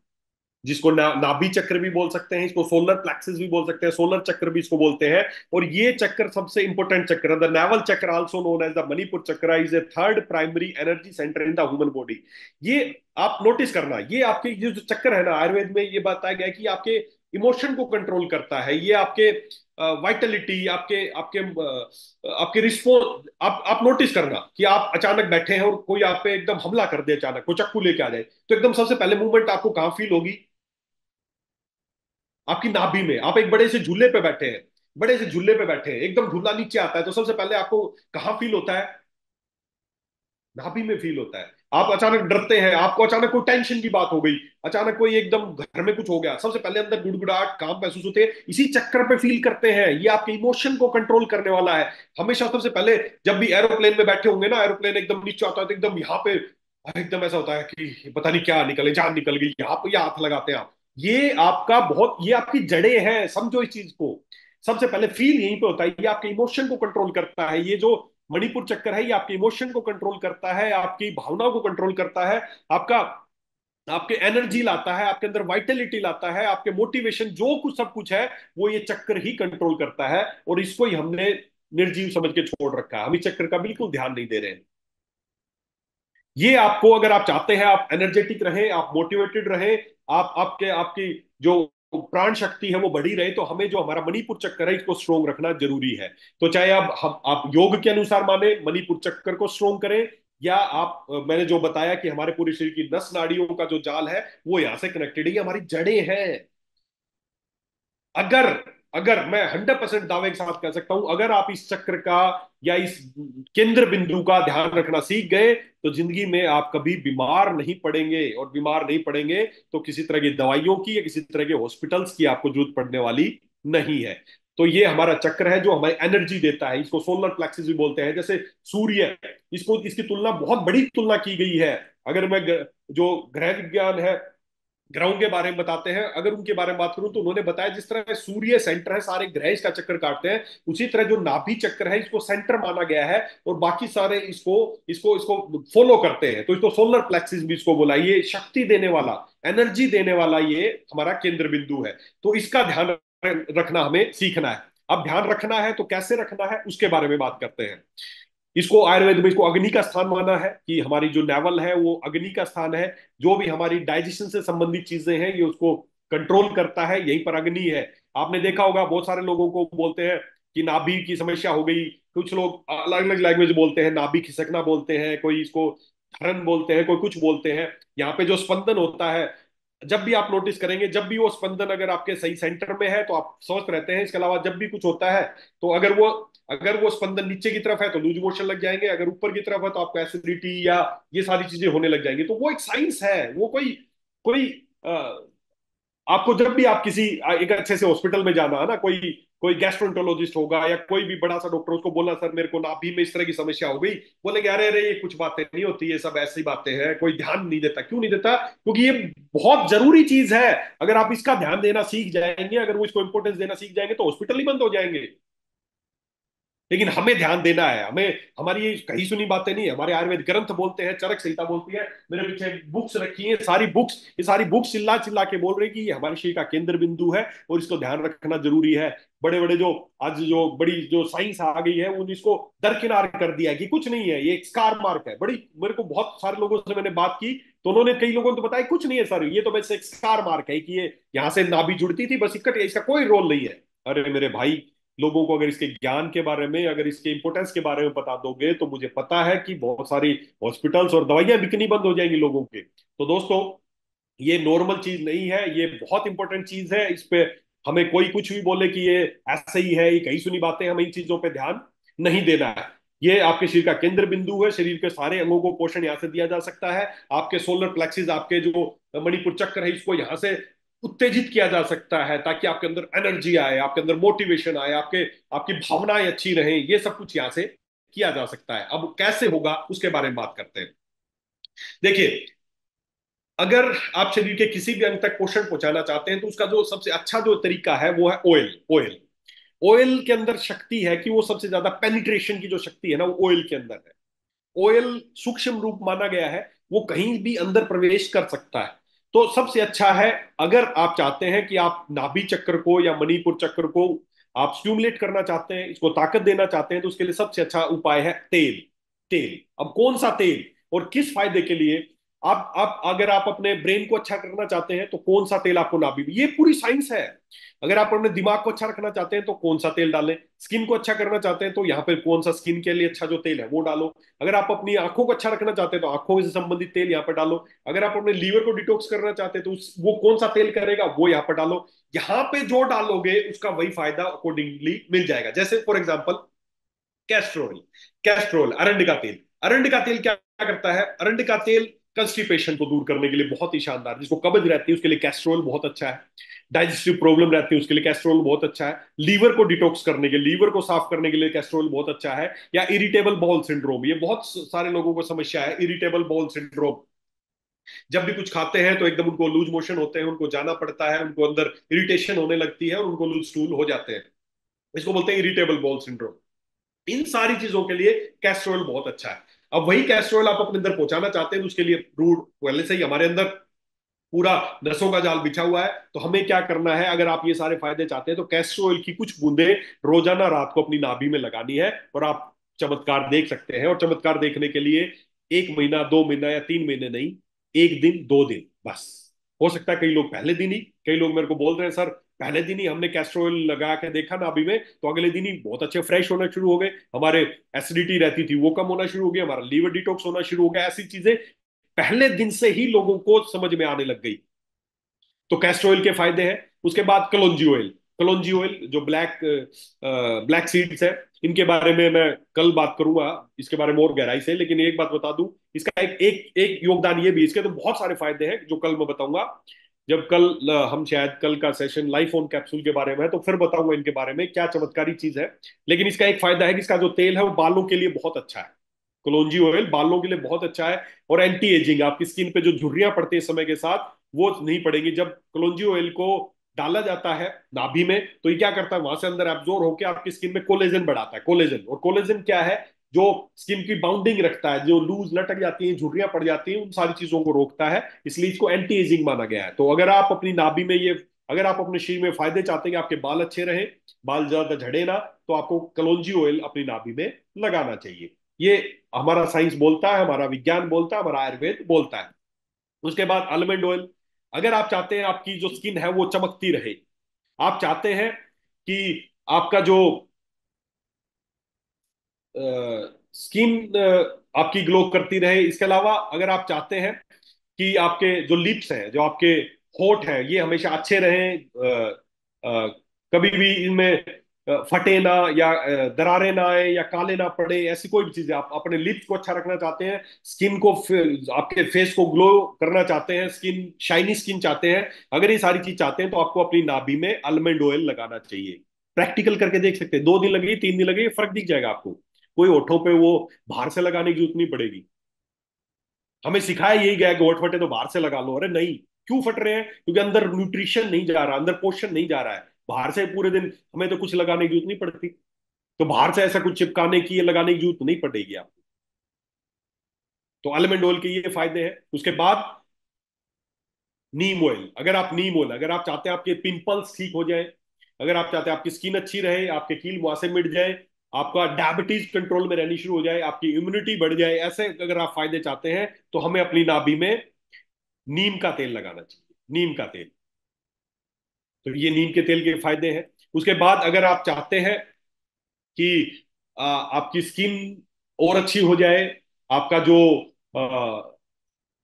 जिसको नाभि चक्र भी बोल सकते हैं, इसको सोलर प्लेक्सिस भी बोल सकते हैं, सोलर चक्र भी इसको बोलते हैं। और ये चक्र सबसे इंपॉर्टेंट चक्र है। The navel chakra also known as the Manipur chakra is a third primary energy centre in the human body. ये आप नोटिस करना, ये आपके ये जो चक्र है ना, आयुर्वेद में ये बताया गया है कि आपके इमोशन को कंट्रोल करता है, ये आपके वाइटलिटी, आपके आपके आपके रिस्पॉन्स। आप नोटिस करना कि आप अचानक बैठे हैं और कोई आप पे एकदम हमला कर दे, अचानक कोई चाकू लेके आ जाए, तो एकदम सबसे पहले मूवमेंट आपको कहाँ फील होगी? आपकी नाभि में। आप एक बड़े से झूले पे बैठे हैं, बड़े से झूले पे बैठे हैं, एकदम झूला नीचे आता है, तो सबसे पहले आपको कहाँ फील होता है? नाभि में फील होता है। आप अचानक डरते हैं, आपको अचानक कोई टेंशन की बात हो गई, अचानक कोई एकदम घर में कुछ हो गया, सबसे पहले अंदर गुड़गुड़ाहट, काम महसूस होते हैं, इसी चक्कर पे फील करते हैं। ये आपके इमोशन को कंट्रोल करने वाला है। हमेशा सबसे पहले जब भी एरोप्लेन में बैठे होंगे ना, एरोप्लेन एकदम नीचे आता है तो एकदम यहाँ पे एकदम ऐसा होता है कि पता नहीं क्या निकले, जान निकल गई, यहाँ पे हाथ लगाते हैं आप। ये आपका बहुत, ये आपकी जड़ें हैं, समझो इस चीज को। सबसे पहले फील यहीं पे होता है। ये आपके इमोशन को कंट्रोल करता है। ये जो मणिपुर चक्कर है, ये आपके इमोशन को कंट्रोल करता है, आपकी भावनाओं को कंट्रोल करता है, आपका आपके एनर्जी लाता है, आपके अंदर वाइटलिटी लाता है, आपके मोटिवेशन, जो कुछ सब कुछ है वो ये चक्कर ही कंट्रोल करता है। और इसको ही हमने निर्जीव समझ के छोड़ रखा है। हम इस चक्कर का बिल्कुल ध्यान नहीं दे रहे हैं। ये आपको, अगर आप चाहते हैं आप एनर्जेटिक रहें, आप मोटिवेटेड रहें, आप आपके आपकी जो प्राण शक्ति है वो बढ़ी रहे, तो हमें जो हमारा मणिपुर चक्कर है इसको स्ट्रोंग रखना जरूरी है। तो चाहे आप योग के अनुसार माने मणिपुर चक्कर को स्ट्रोंग करें, या आप मैंने जो बताया कि हमारे पूरे शरीर की नस नाड़ियों का जो जाल है वो यहाँ से कनेक्टेड है, ये हमारी जड़ें हैं। अगर अगर मैं 100% दावे के साथ कह सकता हूं, अगर आप इस चक्र का या इस केंद्र बिंदु का ध्यान रखना सीख गए, तो जिंदगी में आप कभी बीमार नहीं पड़ेंगे। और बीमार नहीं पड़ेंगे तो किसी तरह की दवाइयों की या किसी तरह के हॉस्पिटल्स की आपको जरूरत पड़ने वाली नहीं है। तो ये हमारा चक्र है जो हमें एनर्जी देता है। इसको सोलर प्लेक्सिस भी बोलते हैं। जैसे सूर्य, इसको इसकी तुलना, बहुत बड़ी तुलना की गई है। अगर मैं जो ग्रह विज्ञान है, ग्रहों के बारे में बताते हैं, अगर उनके बारे में बात करूं तो उन्होंने बताया जिस तरह सूर्य सेंटर है, सारे ग्रह इसका चक्कर काटते हैं, उसी तरह जो नाभि चक्र है इसको सेंटर माना गया है, और बाकी सारे इसको इसको इसको फॉलो करते हैं। तो इसको सोलर प्लेक्सिस भी इसको बोला। ये शक्ति देने वाला, एनर्जी देने वाला ये हमारा केंद्र बिंदु है। तो इसका ध्यान रखना हमें सीखना है। अब ध्यान रखना है तो कैसे रखना है उसके बारे में बात करते हैं। इसको आयुर्वेद में इसको अग्नि का स्थान माना है, कि हमारी जो नेवल है वो अग्नि का स्थान है। जो भी हमारी डाइजेशन से संबंधित चीजें हैं ये उसको कंट्रोल करता है, यहीं पर अग्नि है। आपने देखा होगा बहुत सारे लोगों को बोलते हैं कि नाभि की समस्या हो गई। कुछ लोग अलग अलग लैंग्वेज बोलते हैं, नाभि खिसकना बोलते हैं, कोई इसको धरन बोलते हैं, कोई कुछ बोलते हैं। यहाँ पे जो स्पंदन होता है, जब भी आप नोटिस करेंगे, जब भी वो स्पंदन अगर आपके सही सेंटर में है तो आप स्वस्थ रहते हैं। इसके अलावा जब भी कुछ होता है, तो अगर वो स्पंदन नीचे की तरफ है तो लूज मोशन लग जाएंगे, अगर ऊपर की तरफ है तो आपको एसिडिटी या ये सारी चीजें होने लग जाएंगी। तो वो एक साइंस है। वो कोई कोई आपको जब भी आप किसी एक अच्छे से हॉस्पिटल में जाना है ना, कोई कोई गैस्ट्रोंटोलॉजिस्ट होगा या कोई भी बड़ा सा डॉक्टर, उसको बोलना सर मेरे को नाभि में इस तरह की समस्या हो गई, बोलेंगे अरे अरे ये कुछ बातें नहीं होती, ये सब ऐसी बातें हैं, कोई ध्यान नहीं देता। क्यों नहीं देता? क्योंकि ये बहुत जरूरी चीज है। अगर आप इसका ध्यान देना सीख जाएंगे, अगर वो इसको इंपॉर्टेंस देना सीख जाएंगे, तो हॉस्पिटल ही बंद हो जाएंगे। लेकिन हमें ध्यान देना है। हमें, हमारी ये कहीं सुनी बातें नहीं है। हमारे आयुर्वेद ग्रंथ बोलते हैं, चरक संहिता बोलती है, मेरे पीछे बुक्स रखी है, सारी बुक्स, ये सारी बुक्स चिल्ला चिल्ला के बोल रही कि ये हमारे शरीर का केंद्र बिंदु है और इसको ध्यान रखना जरूरी है। बड़े बड़े जो आज जो बड़ी जो साइंस आ गई है उन इसको दरकिनार कर दिया है कि कुछ नहीं है, ये एक स्कार मार्क है। बड़ी, मेरे को बहुत सारे लोगों से मैंने बात की तो उन्होंने, कई लोगों ने तो बताया कुछ नहीं है सर, ये तो बस एक स्कार मार्क है कि ये यहाँ से नाभि जुड़ती थी बस, इकट्ठी, इसका कोई रोल नहीं है। अरे मेरे भाई, लोगों को अगर इसके ज्ञान के बारे में, अगर इसके इंपोर्टेंस के बारे में बता दोगे, तो मुझे पता है कि बहुत सारी हॉस्पिटल्स और दवाइयां बिकनी बंद हो जाएंगी लोगों के। तो दोस्तों, ये नॉर्मल चीज नहीं है, ये बहुत इंपॉर्टेंट चीज है। इस पे हमें कोई कुछ भी बोले कि ये ऐसे ही है, ये कहीं सुनी बातें, हमें इन चीजों पे ध्यान नहीं देना है। ये आपके शरीर का केंद्र बिंदु है। शरीर के सारे अंगों को पोषण यहाँ से दिया जा सकता है। आपके सोलर प्लेक्सिस, आपके जो मणिपुर चक्र है, इसको यहाँ से उत्तेजित किया जा सकता है, ताकि आपके अंदर एनर्जी आए, आपके अंदर मोटिवेशन आए, आपकी भावनाएं अच्छी रहें। ये सब कुछ यहाँ से किया जा सकता है। अब कैसे होगा उसके बारे में बात करते हैं। देखिए, अगर आप शरीर के किसी भी अंग तक पोषण पहुंचाना चाहते हैं, तो उसका जो सबसे अच्छा जो तरीका है वो है ऑयल। ऑयल ऑयल के अंदर शक्ति है कि वो सबसे ज्यादा पेनिट्रेशन की जो शक्ति है ना, वो ऑयल के अंदर है। ऑयल सूक्ष्म रूप माना गया है, वो कहीं भी अंदर प्रवेश कर सकता है। तो सबसे अच्छा है, अगर आप चाहते हैं कि आप नाभि चक्र को या मणिपुर चक्र को आप स्टिमुलेट करना चाहते हैं, इसको ताकत देना चाहते हैं, तो उसके लिए सबसे अच्छा उपाय है तेल। तेल, अब कौन सा तेल और किस फायदे के लिए? आप अगर आप अपने ब्रेन को अच्छा करना चाहते हैं तो कौन सा तेल आपको नाभि में, ये पूरी साइंस है। अगर आप अपने दिमाग को अच्छा रखना चाहते हैं तो कौन सा तेल डालें, स्किन को अच्छा करना चाहते हैं तो यहाँ पे कौन सा स्किन के लिए अच्छा जो तेल है वो डालो। अगर आप अपनी आंखों को अच्छा रखना चाहते हैं तो आंखों से संबंधित तेल यहाँ पर डालो। अगर आप अपने लीवर को डिटॉक्स करना चाहते हैं तो वो कौन सा तेल करेगा वो यहाँ पर डालो। यहाँ पे जो डालोगे उसका वही फायदा अकॉर्डिंगली मिल जाएगा। जैसे फॉर एग्जाम्पल कैस्ट्रोल, कैस्ट्रोल अरंडी का तेल। अरंडी का तेल क्या करता है? अरंडी का तेल कंस्टिपेशन को दूर करने के लिए बहुत ही शानदार, जिसको कब्ज रहती है उसके लिए कैस्ट्रोल बहुत अच्छा है। डाइजेस्टिव प्रॉब्लम रहती है उसके लिए कैस्ट्रोल बहुत अच्छा है। लीवर को डिटॉक्स करने के, लीवर को साफ करने के लिए कैस्ट्रोल बहुत अच्छा है। या इरिटेबल बाउल सिंड्रोम, ये बहुत सारे लोगों को समस्या है, इरिटेबल बाउल सिंड्रोम। जब भी कुछ खाते हैं तो एकदम उनको लूज मोशन होते हैं, उनको जाना पड़ता है, उनको अंदर इरिटेशन होने लगती है और उनको लूज स्टूल हो जाते हैं। इसको बोलते हैं इरिटेबल बाउल सिंड्रोम। इन सारी चीजों के लिए कैस्ट्रोल बहुत अच्छा है। अब वही कैस्ट्रोल आप अपने अंदर पहुंचाना चाहते हैं तो उसके लिए रूट पहले से ही हमारे अंदर पूरा नसों का जाल बिछा हुआ है। तो हमें क्या करना है, अगर आप ये सारे फायदे चाहते हैं तो कैस्ट्रोल की कुछ बूंदे रोजाना रात को अपनी नाभि में लगानी है, और आप चमत्कार देख सकते हैं। और चमत्कार देखने के लिए 1 महीना, 2 महीना या 3 महीने नहीं, 1 दिन, 2 दिन बस। हो सकता है कई लोग पहले दिन ही, कई लोग मेरे को बोल रहे हैं सर पहले दिन ही हमने कैस्ट्रोल लगा के देखा नाभि में तो अगले दिन ही बहुत अच्छे फ्रेश होना शुरू हो गए, हमारे एसिडिटी रहती थी वो कम होना शुरू हो गया, हमारा लीवर डिटॉक्स होना शुरू हो गया। ऐसी चीजें पहले दिन से ही लोगों को समझ में आने लग गई। तो कैस्टर ऑयल के फायदे हैं। उसके बाद कलौंजी ऑयल, कलौंजी ऑयल जो ब्लैक ब्लैक सीड्स है, इनके बारे में मैं कल बात करूंगा इसके बारे में और गहराई से। लेकिन एक बात बता दूं, इसका एक योगदान ये भी, इसके तो बहुत सारे फायदे हैं जो कल मैं बताऊंगा। जब कल हम शायद कल का सेशन लाइफ ऑन कैप्सूल के बारे में है तो फिर बताऊंगा इनके बारे में क्या चमत्कारी चीज है। लेकिन इसका एक फायदा है कि इसका जो तेल है वो बालों के लिए बहुत अच्छा है। कलौंजी ऑयल बालों के लिए बहुत अच्छा है। और एंटी एजिंग, आपकी स्किन पे जो झुर्रियां पड़ती है समय के साथ वो नहीं पड़ेगी। जब कलौंजी ऑयल को डाला जाता है नाभि में तो ये क्या करता है, वहां से अंदर एब्जॉर्ब होकर आपकी स्किन में कोलेजन बढ़ाता है। कोलेजन, और कोलेजन क्या है, जो स्किन की बाउंडिंग रखता है, जो लूज लटक जाती है, झुर्रियां पड़ जाती हैं, उन सारी चीजों को रोकता है। इसलिए इसको एंटी एजिंग माना गया है। तो अगर आप अपनी नाभि में ये, अगर आप अपने शरीर में फायदे चाहते हैं कि आपके बाल अच्छे रहे, बाल ज्यादा झड़े ना, तो आपको कलौंजी ऑयल अपनी नाभि में लगाना चाहिए। ये हमारा साइंस बोलता है, हमारा विज्ञान बोलता है, हमारा आयुर्वेद बोलता है। उसके बाद आलमंड ऑयल, अगर आप चाहते हैं आपकी जो स्किन है वो चमकती रहे, आप चाहते हैं कि आपका जो स्किन आपकी ग्लो करती रहे, इसके अलावा अगर आप चाहते हैं कि आपके जो लिप्स हैं, जो आपके होठ हैं, ये हमेशा अच्छे रहें, कभी भी इनमें फटे ना, या दरारें ना आए, या काले ना पड़े, ऐसी कोई भी चीजें, आप अपने लिप्स को अच्छा रखना चाहते हैं, स्किन को आपके फेस को ग्लो करना चाहते हैं, स्किन शाइनी स्किन चाहते हैं, अगर ये सारी चीज चाहते हैं तो आपको अपनी नाभि में आलमंड ऑयल लगाना चाहिए। प्रैक्टिकल करके देख सकते हैं, 2 दिन लगे, 3 दिन लगे, फर्क दिख जाएगा आपको। कोई होठों पे वो बाहर से लगाने की जरूरत नहीं पड़ेगी। हमें सिखाया यही गया कि होठ फटे तो बाहर से लगा लो, अरे नहीं। क्यों फट रहे हैं? क्योंकि अंदर न्यूट्रिशन नहीं जा रहा, अंदर पोषण नहीं जा रहा है। बाहर से पूरे दिन हमें तो कुछ लगाने की जरूरत नहीं पड़ती, तो बाहर से ऐसा कुछ चिपकाने की या लगाने की जरूरत नहीं पड़ेगी आपको। तो आलमंड ऑयल के ये फायदे हैं। उसके बाद नीम ऑयल, अगर आप नीम ऑयल, अगर आप चाहते हैं आपके पिंपल्स ठीक हो जाए, अगर आप चाहते हैं आपकी स्किन अच्छी रहे, आपके कील मुहासे मिट जाए, आपका डायबिटीज कंट्रोल में रहनी शुरू हो जाए, आपकी इम्यूनिटी बढ़ जाए, ऐसे अगर आप फायदे चाहते हैं तो हमें अपनी नाभि में नीम का तेल लगाना चाहिए। नीम का तेल, तो ये नीम के तेल के फायदे हैं। उसके बाद अगर आप चाहते हैं कि आपकी स्किन और अच्छी हो जाए, आपका जो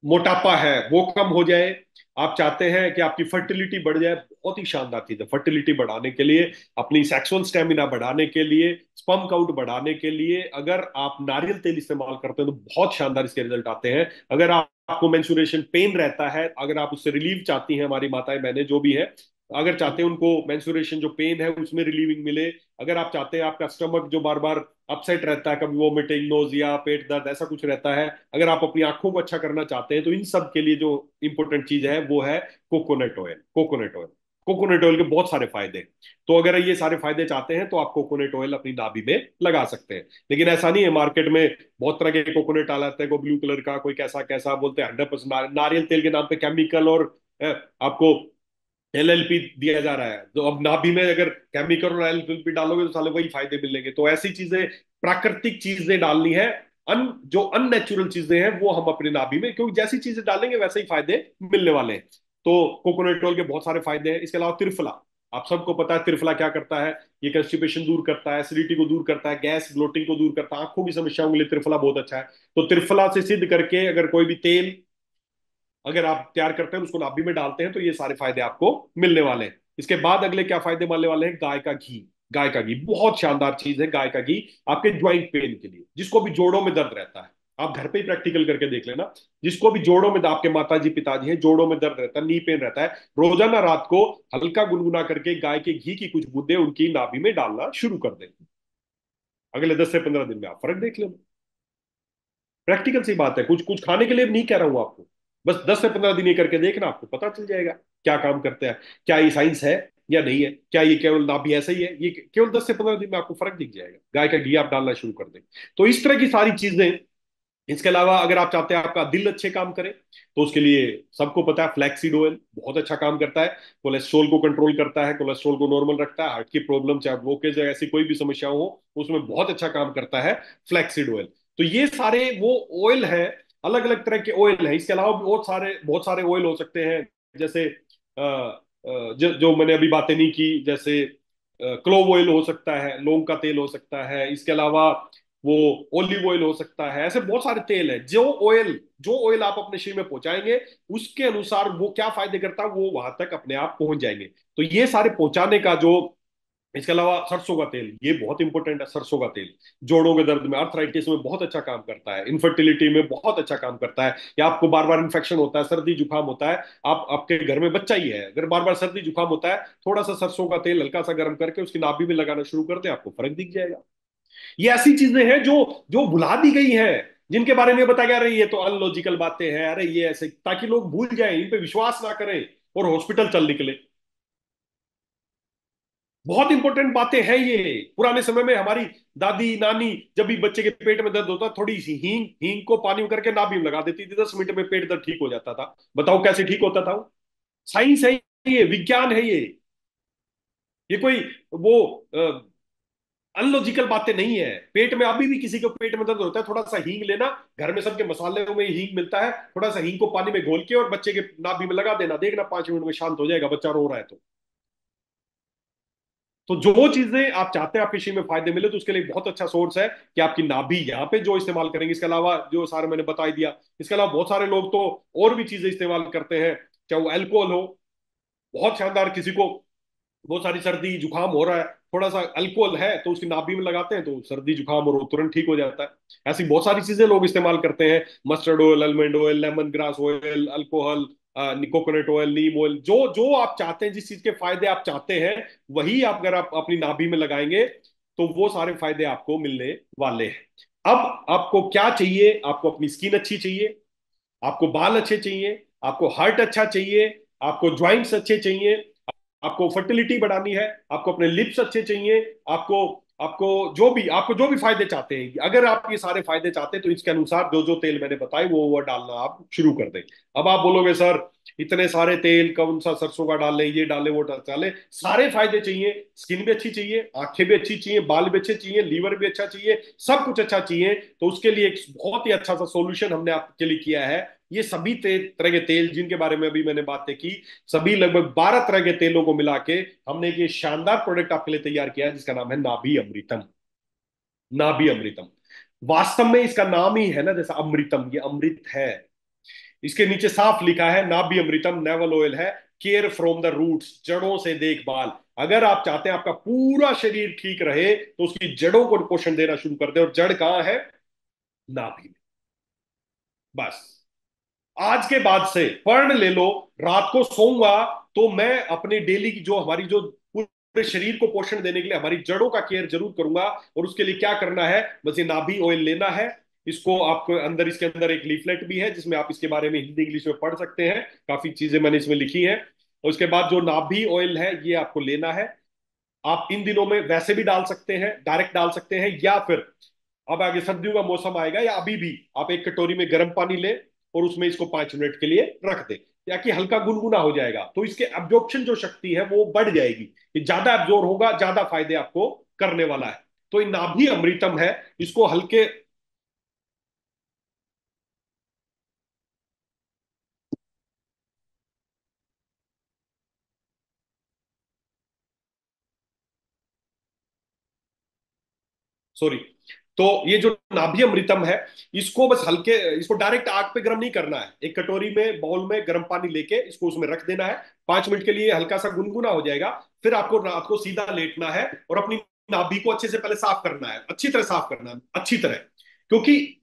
मोटापा है वो कम हो जाए, आप चाहते हैं कि आपकी फर्टिलिटी बढ़ जाए, बहुत ही शानदार चीज है। फर्टिलिटी बढ़ाने के लिए, अपनी सेक्सुअल स्टेमिना बढ़ाने के लिए, स्पर्म काउंट बढ़ाने के लिए, अगर आप नारियल तेल इस्तेमाल करते हैं तो बहुत शानदार इसके रिजल्ट आते हैं। अगर आपको मेंस्ट्रुएशन पेन रहता है, अगर आप उससे रिलीव चाहती हैं, हमारी माताएं बहनें जो भी है, अगर चाहते हैं उनको मेंस्ट्रुएशन जो पेन है उसमें रिलीविंग मिले, अगर आप चाहते हैं आपका स्टमक जो बार बार अपसेट रहता है, कभी वोमिटिंग, नोजिया, पेट दर्द, ऐसा कुछ रहता है, अगर आप अपनी आंखों को अच्छा करना चाहते हैं, तो इन सब के लिए जो इंपॉर्टेंट चीज है वो है coconut oil. Coconut oil, coconut oil के बहुत सारे फायदे हैं। तो अगर ये सारे फायदे चाहते हैं तो आप कोकोनट ऑयल अपनी नाभि में लगा सकते हैं। लेकिन ऐसा नहीं है, मार्केट में बहुत तरह के कोकोनट आ जाते हैं, कोई ब्लू कलर का, कोई कैसा कैसा, बोलते हैं 100% नारियल तेल के नाम पे केमिकल और आपको एलएलपी दिया जा रहा है, तो अब नाभि में अगर केमिकल और एलएलपी डालोगे तो साले वही फायदे मिलेंगे। तो ऐसी चीजें, प्राकृतिक चीजें डालनी है। जो अननेचुरल चीजें हैं वो हम अपने नाभि में, क्योंकि जैसी चीजें डालेंगे वैसे ही फायदे मिलने वाले हैं। तो कोकोनट ऑयल के बहुत सारे फायदे हैं। इसके अलावा त्रिफला, आप सबको पता है त्रिफला क्या करता है। ये कंस्टिपेशन दूर करता है, एसिडिटी को दूर करता है, गैस ब्लोटिंग को दूर करता है, आंखों की समस्याओं के लिए त्रिफला बहुत अच्छा है। तो त्रिफला से सिद्ध करके अगर कोई भी तेल अगर आप तैयार करते हैं उसको नाभि में डालते हैं तो ये सारे फायदे आपको मिलने वाले हैं। इसके बाद अगले क्या फायदे मिलने वाले हैं, गाय का घी। गाय का घी बहुत शानदार चीज है। गाय का घी आपके ज्वाइंट पेन के लिए, जिसको भी जोड़ों में दर्द रहता है, आप घर पे ही प्रैक्टिकल करके देख लेना। जिसको भी जोड़ों में, आपके माता जी पिताजी हैं, जोड़ों में दर्द रहता है, नी पेन रहता है, रोजाना रात को हल्का गुनगुना करके गाय के घी की कुछ बूंदे उनकी नाभि में डालना शुरू कर दें। अगले 10 से 15 दिन में आप फर्क देख लेना। प्रैक्टिकल सी बात है, कुछ कुछ खाने के लिए नहीं कह रहा हूं आपको। बस 10 से 15 दिन ये करके देखना, आपको पता चल जाएगा क्या काम करते हैं। क्या ये साइंस है या नहीं है, क्या ये केवल नाभि ऐसा ही है, ये केवल 10 से 15 दिन में आपको फर्क दिख जाएगा। गाय का घी आप डालना शुरू कर दें। तो इस तरह की सारी चीजें। इसके अलावा अगर आप चाहते हैं आपका दिल अच्छे काम करे, तो उसके लिए सबको पता है फ्लैक्सीड ऑयल बहुत अच्छा काम करता है। कोलेस्ट्रॉल को कंट्रोल करता है, कोलेस्ट्रॉल को नॉर्मल रखता है, हार्ट की प्रॉब्लम चाहे ब्लोकेज है, ऐसी कोई भी समस्या हो उसमें बहुत अच्छा काम करता है फ्लैक्सीड ऑयल। तो ये सारे वो ऑयल है, अलग अलग तरह के ऑयल है। इसके अलावा भी बहुत सारे ऑयल हो सकते हैं। जैसे जो मैंने अभी बातें नहीं की, जैसे क्लोव ऑयल हो सकता है, लौंग का तेल हो सकता है। इसके अलावा वो ओलिव ऑयल हो सकता है। ऐसे बहुत सारे तेल है। जो ऑयल आप अपने शरीर में पहुंचाएंगे उसके अनुसार वो क्या फायदे करता है वो वहां तक अपने आप पहुंच जाएंगे। तो ये सारे पहुंचाने का जो। इसके अलावा सरसों का तेल, ये बहुत इंपॉर्टेंट है। सरसों का तेल जोड़ों के दर्द में, अर्थराइटिस में बहुत अच्छा काम करता है, इनफर्टिलिटी में बहुत अच्छा काम करता है। या आपको बार बार इन्फेक्शन होता है, सर्दी जुकाम होता है, आप आपके घर में बच्चा ही है, अगर बार बार सर्दी जुकाम होता है, थोड़ा सा सरसों का तेल हल्का सा गर्म करके उसकी नाभि में लगाना शुरू कर दे, आपको फर्क दिख जाएगा। ये ऐसी चीजें हैं जो जो भुला दी गई हैं, जिनके बारे में बताया गया अरे ये तो अनलॉजिकल बातें हैं, अरे ये ऐसे, ताकि लोग भूल जाएं, इन पे विश्वास ना करें और हॉस्पिटल चल निकले। बहुत इंपॉर्टेंट बातें हैं ये। पुराने समय में हमारी दादी नानी जब भी बच्चे के पेट में दर्द होता, थोड़ी सी हींग हींग को पानी में करके नाभि में लगा देती थी, 10 मिनट में पेट दर्द ठीक हो जाता था। बताओ कैसे ठीक होता था वो? साइंस है ये, विज्ञान है ये कोई वो अनलॉजिकल बातें नहीं है। पेट में अभी भी किसी को पेट में दर्द होता है, थोड़ा सा हींग लेना, घर में सबके मसाले में हींग मिलता है, थोड़ा सा हींग को पानी में घोल के और बच्चे के नाभि में लगा देना, देखना 5 मिनट में शांत हो जाएगा, बच्चा रो रहा है तो। तो जो चीजें आप चाहते हैं आपके शरीर में फायदे मिले, तो उसके लिए बहुत अच्छा सोर्स है कि आपकी नाभि यहाँ पे जो इस्तेमाल करेंगे। इसके अलावा जो सारे मैंने बता ही दिया। इसके अलावा बहुत सारे लोग तो और भी चीजें इस्तेमाल करते हैं, चाहे वो अल्कोहल हो। बहुत शानदार, किसी को बहुत सारी सर्दी जुकाम हो रहा है, थोड़ा सा अल्कोहल है तो उसकी नाभि में लगाते हैं तो सर्दी जुकाम और वो तुरंत ठीक हो जाता है। ऐसी बहुत सारी चीजें लोग इस्तेमाल करते हैं। Mustard oil, almond oil, lemon grass oil, alcohol, coconut oil, neem oil, जो जो आप चाहते हैं, जिस चीज के फायदे आप चाहते हैं, वही आप अगर आप अपनी नाभि में लगाएंगे तो वो सारे फायदे आपको मिलने वाले हैं। अब आपको क्या चाहिए? आपको अपनी स्किन अच्छी चाहिए, आपको बाल अच्छे चाहिए, आपको हार्ट अच्छा चाहिए, आपको ज्वाइंट्स अच्छे चाहिए, आपको फर्टिलिटी बढ़ानी है, आपको अपने लिप्स अच्छे चाहिए, आपको आपको जो भी फायदे चाहते हैं, अगर आप ये सारे फायदे चाहते हैं तो इसके अनुसार जो जो तेल मैंने बताए वो डालना आप शुरू कर दें। अब आप बोलोगे सर इतने सारे तेल कौन सा सरसों का डालें, ये डालें वो डालें, सारे फायदे चाहिए। स्किन भी अच्छी चाहिए, आंखें भी अच्छी चाहिए, बाल भी अच्छे चाहिए, लीवर भी अच्छा चाहिए, सब कुछ अच्छा चाहिए। तो उसके लिए एक बहुत ही अच्छा सा सोल्यूशन हमने आपके लिए किया है। ये सभी तरह के तेल जिनके बारे में अभी मैंने बातें की, सभी लगभग 12 तरह के तेलों को मिला के हमने एक ये शानदार प्रोडक्ट आपके लिए तैयार किया है, जिसका नाम है नाभि अमृतम। नाभि अमृतम, वास्तव में इसका नाम ही है ना, जैसा अमृतम, ये अमृत है। इसके नीचे साफ लिखा है नाभि अमृतम नेवल ऑयल है, केयर फ्रॉम द रूट्स, जड़ों से देखभाल। अगर आप चाहते हैं आपका पूरा शरीर ठीक रहे तो उसकी जड़ों को पोषण देना शुरू कर दे, और जड़ कहां है? नाभि में। बस आज के बाद से पढ़ ले लो, रात को सोऊंगा तो मैं अपने डेली की जो हमारी जो पूरे शरीर को पोषण देने के लिए हमारी जड़ों का केयर जरूर करूंगा। और उसके लिए क्या करना है? बस ये नाभि ऑयल लेना है। इसको आपको अंदर, इसके अंदर एक लीफलेट भी है जिसमें आप इसके बारे में हिंदी इंग्लिश में पढ़ सकते हैं, काफी चीजें मैंने इसमें लिखी हैं। और उसके बाद जो नाभि ऑयल है ये आपको लेना है। आप इन दिनों में वैसे भी डाल सकते हैं, डायरेक्ट डाल सकते हैं, या फिर अब आगे सर्दियों का मौसम आएगा या अभी भी आप एक कटोरी में गर्म पानी लें और उसमें इसको 5 मिनट के लिए रख दें। या कि हल्का गुनगुना हो जाएगा, तो इसके एब्जॉर्प्शन जो शक्ति है वो बढ़ जाएगी, ये ज्यादा एब्जॉर्ब होगा, ज्यादा फायदे आपको करने वाला है। तो ये नाभि अमृतम है, इसको हल्के। सॉरी। तो ये जो नाभि अमृतम है, इसको बस हल्के, इसको डायरेक्ट आग पे गर्म नहीं करना है, एक कटोरी में बाउल में गर्म पानी लेके इसको उसमें रख देना है, 5 मिनट के लिए हल्का सा गुनगुना हो जाएगा। फिर आपको रात को सीधा लेटना है और अपनी नाभि को अच्छे से पहले साफ करना है, अच्छी तरह साफ करना है, अच्छी तरह। क्योंकि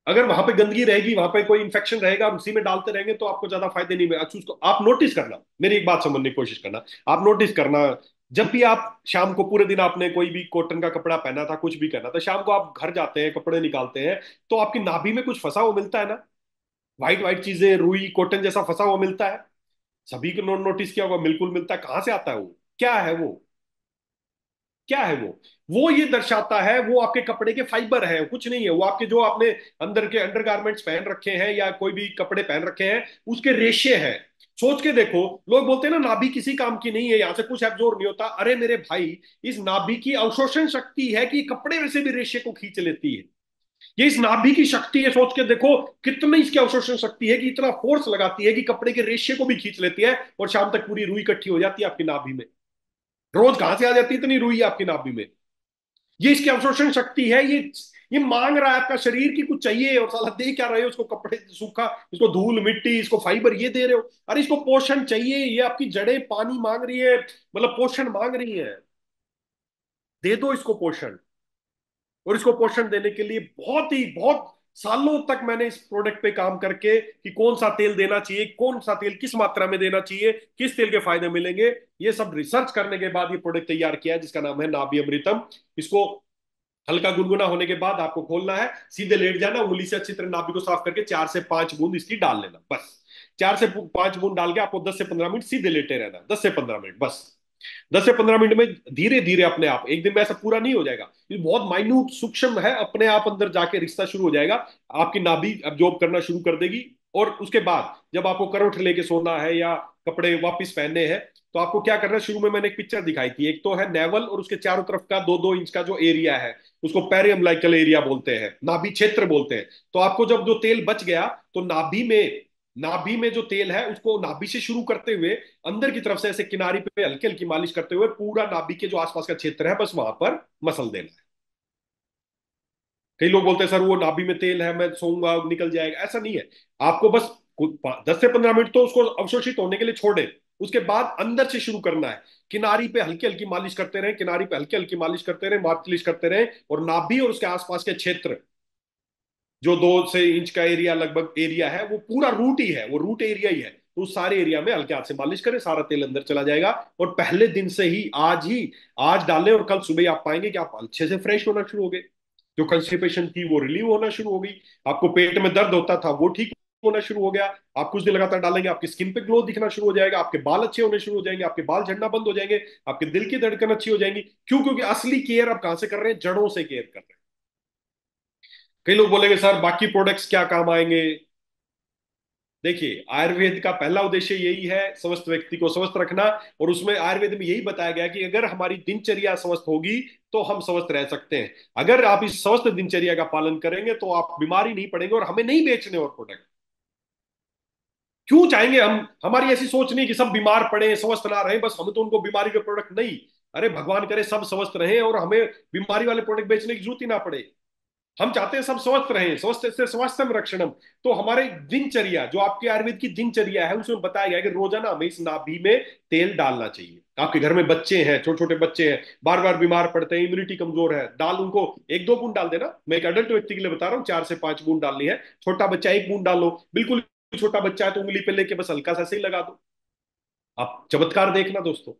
अगर वहां पे गंदगी रहेगी, वहां पे कोई इंफेक्शन रहेगा और उसी में डालते रहेंगे तो आपको ज्यादा फायदे नहीं मिलेगा। अच्छा, उसको आप नोटिस करना, मेरी एक बात समझने की कोशिश करना, आप नोटिस करना, जब भी आप शाम को, पूरे दिन आपने कोई भी कॉटन का कपड़ा पहना था, कुछ भी करना था, शाम को आप घर जाते हैं, कपड़े निकालते हैं, तो आपकी नाभि में कुछ फंसा हुआ मिलता है ना, व्हाइट व्हाइट चीजें, रुई कॉटन जैसा फंसा हुआ मिलता है। सभी को नोटिस किया होगा, बिल्कुल मिलता है। कहाँ से आता है वो, क्या है वो, क्या है वो ये दर्शाता है, वो आपके कपड़े के फाइबर है, कुछ नहीं है वो, आपके जो आपने अंदर के अंडरगारमेंट्स पहन रखे हैं या कोई भी कपड़े पहन रखे हैं, उसके रेशे हैं। सोच के देखो, लोग बोलते हैं ना नाभि किसी काम की नहीं है, यहां से कुछ एब्जॉर्ब नहीं होता। अरे मेरे भाई, इस नाभि की अवशोषण शक्ति है कि कपड़े में से भी रेशे को खींच लेती है। ये इस नाभि की शक्ति है, सोच के देखो कितनी इसकी अवशोषण शक्ति है कि इतना फोर्स लगाती है कि कपड़े के रेशे को भी खींच लेती है, और शाम तक पूरी रुई इकट्ठी हो जाती है आपकी नाभि में। रोज कहां से आ जाती है इतनी रुई आपकी नाभि में? ये इसकी अवशोषण शक्ति है। ये मांग रहा है आपका शरीर की कुछ चाहिए, और साला दे क्या रहे हो उसको, कपड़े सूखा, इसको धूल मिट्टी, इसको फाइबर ये दे रहे हो। अरे इसको पोषण चाहिए, ये आपकी जड़ें पानी मांग रही है, मतलब पोषण मांग रही है, दे दो इसको पोषण। और इसको पोषण देने के लिए बहुत सालों तक मैंने इस प्रोडक्ट पे काम करके कि कौन सा तेल देना चाहिए, कौन सा तेल किस मात्रा में देना चाहिए, किस तेल के फायदे मिलेंगे, ये सब रिसर्च करने के बाद ये प्रोडक्ट तैयार किया है, जिसका नाम है नाभि अमृतम। इसको हल्का गुनगुना होने के बाद आपको खोलना है, सीधे लेट जाना, उंगली से अच्छी तरह नाभि को साफ करके 4 से 5 बूंद इसकी डाल लेना, बस। 4 से 5 बूंद डाल के आपको 10 से 15 मिनट सीधे लेटे रहना, 10 से 15 मिनट बस। 10 से 15 मिनट में धीरे धीरे अपने आप, एक दिन में ऐसा पूरा नहीं हो जाएगा, ये बहुत माइन्यूट सूक्ष्म है, अपने आप अंदर जाके रिश्ता शुरू हो जाएगा, आपकी नाभि अब्जॉर्ब करना शुरू कर देगी। और उसके बाद जब आपको करवट लेके सोना है या कपड़े वापस पहनने हैं, तो आपको क्या करना है, शुरू में मैंने एक पिक्चर दिखाई थी, एक तो है नेवल और उसके चारों तरफ का 2-2 इंच का जो एरिया है, उसको पेरियम्बलाइकल एरिया बोलते हैं, नाभि क्षेत्र बोलते हैं। तो आपको जब जो तेल बच गया, तो नाभि में जो तेल है उसको नाभि से शुरू करते हुए अंदर की तरफ से ऐसे किनारी पे हल्की हल्की मालिश करते हुए पूरा नाभि के जो आसपास का क्षेत्र है, बस वहां पर मसल देना है। कई लोग बोलते हैं सर वो नाभि में तेल है, मैं सोऊंगा निकल जाएगा, ऐसा नहीं है। आपको बस 10 से 15 मिनट तो उसको अवशोषित होने के लिए छोड़े, उसके बाद अंदर से शुरू करना है। किनारी पे हल्की हल्की मालिश करते रहे, किनारी पे हल्की हल्की मालिश करते रहे, मालिश करते रहे, और नाभि और उसके आसपास के क्षेत्र, जो 2 से इंच का एरिया लगभग एरिया है, वो पूरा रूट ही है, वो रूट एरिया ही है, तो उस सारे एरिया में हल्के हाथ से मालिश करें, सारा तेल अंदर चला जाएगा। और पहले दिन से ही आज डालें, और कल सुबह आप पाएंगे कि आप अच्छे से फ्रेश होना शुरू हो गए, जो कंस्टिपेशन थी वो रिलीव होना शुरू हो गई, आपको पेट में दर्द होता था वो ठीक होना शुरू हो गया। आप कुछ दिन लगातार डालेंगे, आपकी स्किन पे ग्लो दिखना शुरू हो जाएगा, आपके बाल अच्छे होने शुरू हो जाएंगे, आपके बाल झड़ना बंद हो जाएंगे, आपके दिल की धड़कन अच्छी हो जाएंगी। क्यों? क्योंकि असली केयर आप कहां से कर रहे हैं, जड़ों से केयर कर रहे हैं। कई लोग बोलेंगे सर बाकी प्रोडक्ट्स क्या काम आएंगे? देखिए, आयुर्वेद का पहला उद्देश्य यही है, स्वस्थ व्यक्ति को स्वस्थ रखना। और उसमें आयुर्वेद में यही बताया गया कि अगर हमारी दिनचर्या स्वस्थ होगी तो हम स्वस्थ रह सकते हैं। अगर आप इस स्वस्थ दिनचर्या का पालन करेंगे तो आप बीमारी नहीं पड़ेंगे, और हमें नहीं बेचने और प्रोडक्ट। क्यों चाहेंगे हम? हमारी ऐसी सोच नहीं कि सब बीमार पड़े स्वस्थ ना रहे, बस हम तो उनको बीमारी के प्रोडक्ट नहीं। अरे भगवान करे सब स्वस्थ रहे और हमें बीमारी वाले प्रोडक्ट बेचने की जरूरत ही ना पड़े। हम चाहते हैं सब स्वस्थ रहें, स्वस्थ से स्वास्थ्यम रक्षणम। तो हमारे दिनचर्या, जो आपके आयुर्वेद की दिनचर्या है, उसमें बताया गया है कि रोजाना हमें इस नाभि में तेल डालना चाहिए। आपके घर में बच्चे हैं, छोटे छोटे बच्चे हैं, बार बार बीमार पड़ते हैं, इम्यूनिटी कमजोर है, डाल उनको 1-2 बूंद डाल देना। मैं एक अडल्ट व्यक्ति के लिए बता रहा हूँ, 4 से 5 बूंद डालनी है। छोटा बच्चा 1 बूंद डालो, बिल्कुल छोटा बच्चा है तो उंगली पे लेके बस हल्का सा ऐसे ही लगा दो। आप चमत्कार देखना दोस्तों।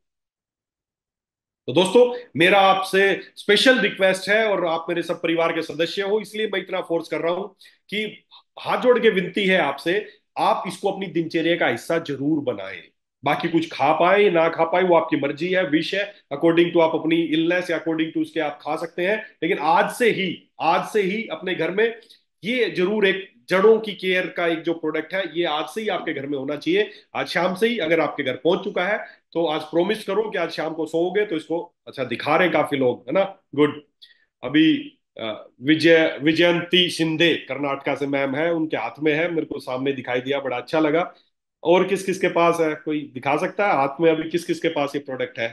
तो दोस्तों, मेरा आपसे स्पेशल रिक्वेस्ट है, और आप मेरे सब परिवार के सदस्य हो, इसलिए मैं इतना फोर्स कर रहा हूं कि हाथ जोड़ के विनती है आपसे, आप इसको अपनी दिनचर्या का हिस्सा जरूर बनाएं। बाकी कुछ खा पाए ना खा पाए वो आपकी मर्जी है, विश है, अकॉर्डिंग टू आप अपनी इलनेस या अकॉर्डिंग टू उसके आप खा सकते हैं। लेकिन आज से ही अपने घर में ये जरूर एक जड़ों की केयर का एक जो प्रोडक्ट है, ये आज से ही आपके घर में होना चाहिए। आज शाम से ही अगर आपके घर पहुंच चुका है तो आज प्रोमिस करो कि आज शाम को सोओगे तो इसको अच्छा दिखा रहे हैं काफी लोग, है ना। गुड। अभी विजयंती शिंदे कर्नाटका से मैम है, उनके हाथ में है, मेरे को सामने दिखाई दिया, बड़ा अच्छा लगा। और किस किस के पास है, कोई दिखा सकता है हाथ में अभी किस किस के पास ये प्रोडक्ट है?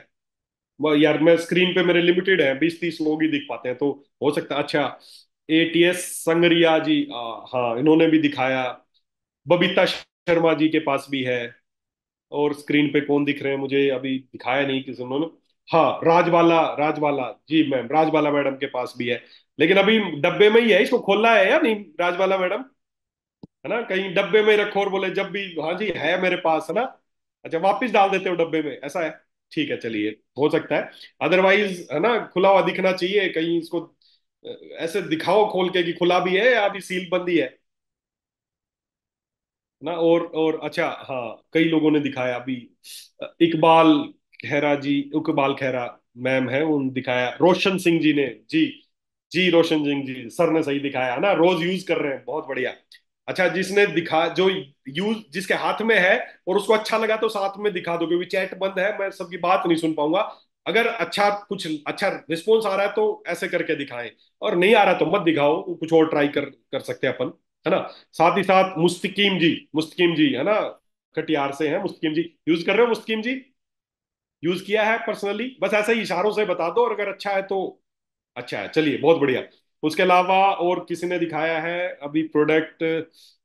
यार मैं स्क्रीन पे मेरे लिमिटेड है, 20-30 लोग ही दिख पाते हैं, तो हो सकता है। अच्छा, एटीएस संगरिया जी, हाँ इन्होंने भी दिखाया। बबीता शर्मा जी के पास भी है। और स्क्रीन पे कौन दिख रहे हैं मुझे, अभी दिखाया नहीं किसी उन्होंने। हाँ, राजबाला, राजबाला जी मैम, राजबाला मैडम के पास भी है। लेकिन अभी डब्बे में ही है, इसको खोलना है या नहीं राजबाला मैडम? है ना, कहीं डब्बे में रखो और बोले जब भी हाँ जी है मेरे पास, है ना। अच्छा, वापस डाल देते हो डब्बे में, ऐसा है? ठीक है, चलिए, हो सकता है। अदरवाइज है ना, खुला हुआ दिखना चाहिए कहीं इसको। ऐसे दिखाओ खोल के कि खुला भी है या अभी सील बंदी है ना। और अच्छा, हाँ कई लोगों ने दिखाया अभी। इकबाल खेरा जी, इकबाल खेरा मैम है, उन दिखाया। रोशन सिंह जी ने, जी जी, रोशन सिंह जी सर ने सही दिखाया, है ना, रोज यूज कर रहे हैं, बहुत बढ़िया। अच्छा, जिसने दिखा, जो यूज जिसके हाथ में है और उसको अच्छा लगा तो साथ में दिखा दो, क्योंकि चैट बंद है, मैं सबकी बात नहीं सुन पाऊंगा। अगर अच्छा कुछ अच्छा रिस्पॉन्स आ रहा है तो ऐसे करके दिखाएं, और नहीं आ रहा तो मत दिखाओ, कुछ और ट्राई कर कर सकते हैं अपन, है ना। साथ ही साथ मुस्तकीम जी, मुस्तकीम जी है ना, कटियार से हैं मुस्तकीम जी। यूज कर रहे हो मुस्तकीम जी? यूज किया है पर्सनली? बस ऐसे ही इशारों से बता दो, और अगर अच्छा है तो अच्छा है, चलिए बहुत बढ़िया। उसके अलावा और किसी ने दिखाया है अभी प्रोडक्ट?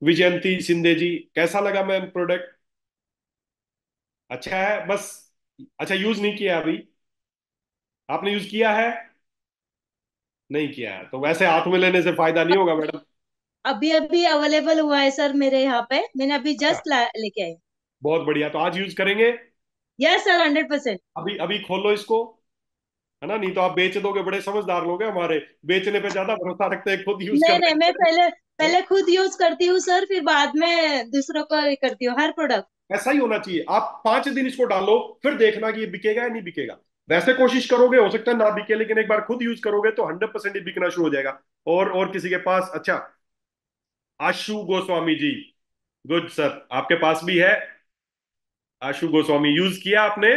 विजयंती शिंदे जी, कैसा लगा मैम प्रोडक्ट? अच्छा है बस। अच्छा, यूज नहीं किया अभी? आपने यूज किया है? नहीं किया है तो वैसे हाथ में लेने से फायदा नहीं होगा मैडम। अभी अभी अवेलेबल हुआ है सर मेरे यहाँ पे, मैंने अभी अच्छा, जस्ट लेके आई। बहुत बढ़िया, तो आज यूज करेंगे? Yes sir, 100%। अभी अभी खोलो इसको, है ना, नहीं तो आप बेच दोगे, बड़े समझदार लोग हैं हमारे, बेचने पे ज्यादा भरोसा रखते हैं, खुद यूज नहीं करने नहीं, मैं पहले पे। पहले खुद यूज करती हूँ सर, फिर बाद में दूसरों को ये करती हूँ, हर प्रोडक्ट। ऐसा ही होना चाहिए, आप 5 दिन इसको डालो, फिर देखना कि ये बिकेगा या नहीं बिकेगा। वैसे कोशिश करोगे हो सकता है ना बिके, लेकिन एक बार खुद यूज करोगे तो 100% ही बिकना शुरू हो जाएगा। और किसी के पास? अच्छा, आशु गोस्वामी जी, गुड सर, आपके पास भी है। आशु गोस्वामी, यूज किया आपने?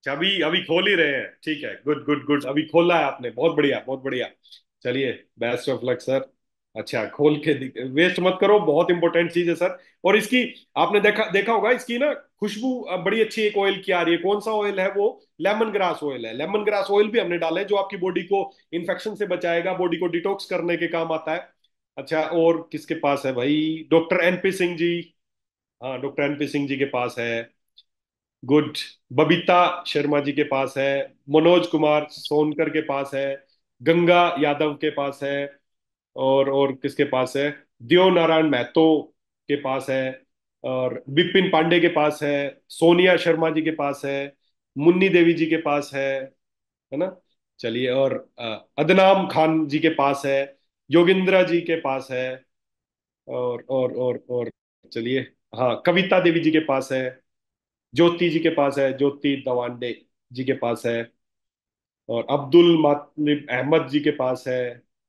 अच्छा, अभी अभी खोल ही रहे हैं, ठीक है, गुड गुड गुड, अभी खोला है आपने, बहुत बढ़िया बहुत बढ़िया। चलिए, बेस्ट ऑफ लक सर। अच्छा, खोल के वेस्ट मत करो, बहुत इंपॉर्टेंट चीज है सर। और इसकी आपने देखा देखा होगा, इसकी ना खुशबू बड़ी अच्छी एक ऑयल की आ रही है, कौन सा ऑयल है वो? लेमन ग्रास ऑयल है। लेमन ग्रास ऑयल भी हमने डाला है, जो आपकी बॉडी को इन्फेक्शन से बचाएगा, बॉडी को डिटॉक्स करने के काम आता है। अच्छा, और किसके पास है भाई? डॉक्टर एनपी सिंह जी, हाँ डॉक्टर एनपी सिंह जी के पास है। गुड। बबीता शर्मा जी के पास है। मनोज कुमार सोनकर के पास है। गंगा यादव के पास है। और किसके पास है? देव नारायण महतो के पास है। और विपिन पांडे के पास है। सोनिया शर्मा जी के पास है। मुन्नी देवी जी के पास है ना। चलिए, और अदनाम खान जी के पास है। योगिंद्रा जी के पास है। और चलिए, हाँ कविता देवी जी के पास है। ज्योति जी के पास है, ज्योति दवांडे जी के पास है। और अब्दुल मातलिब अहमद जी के पास है।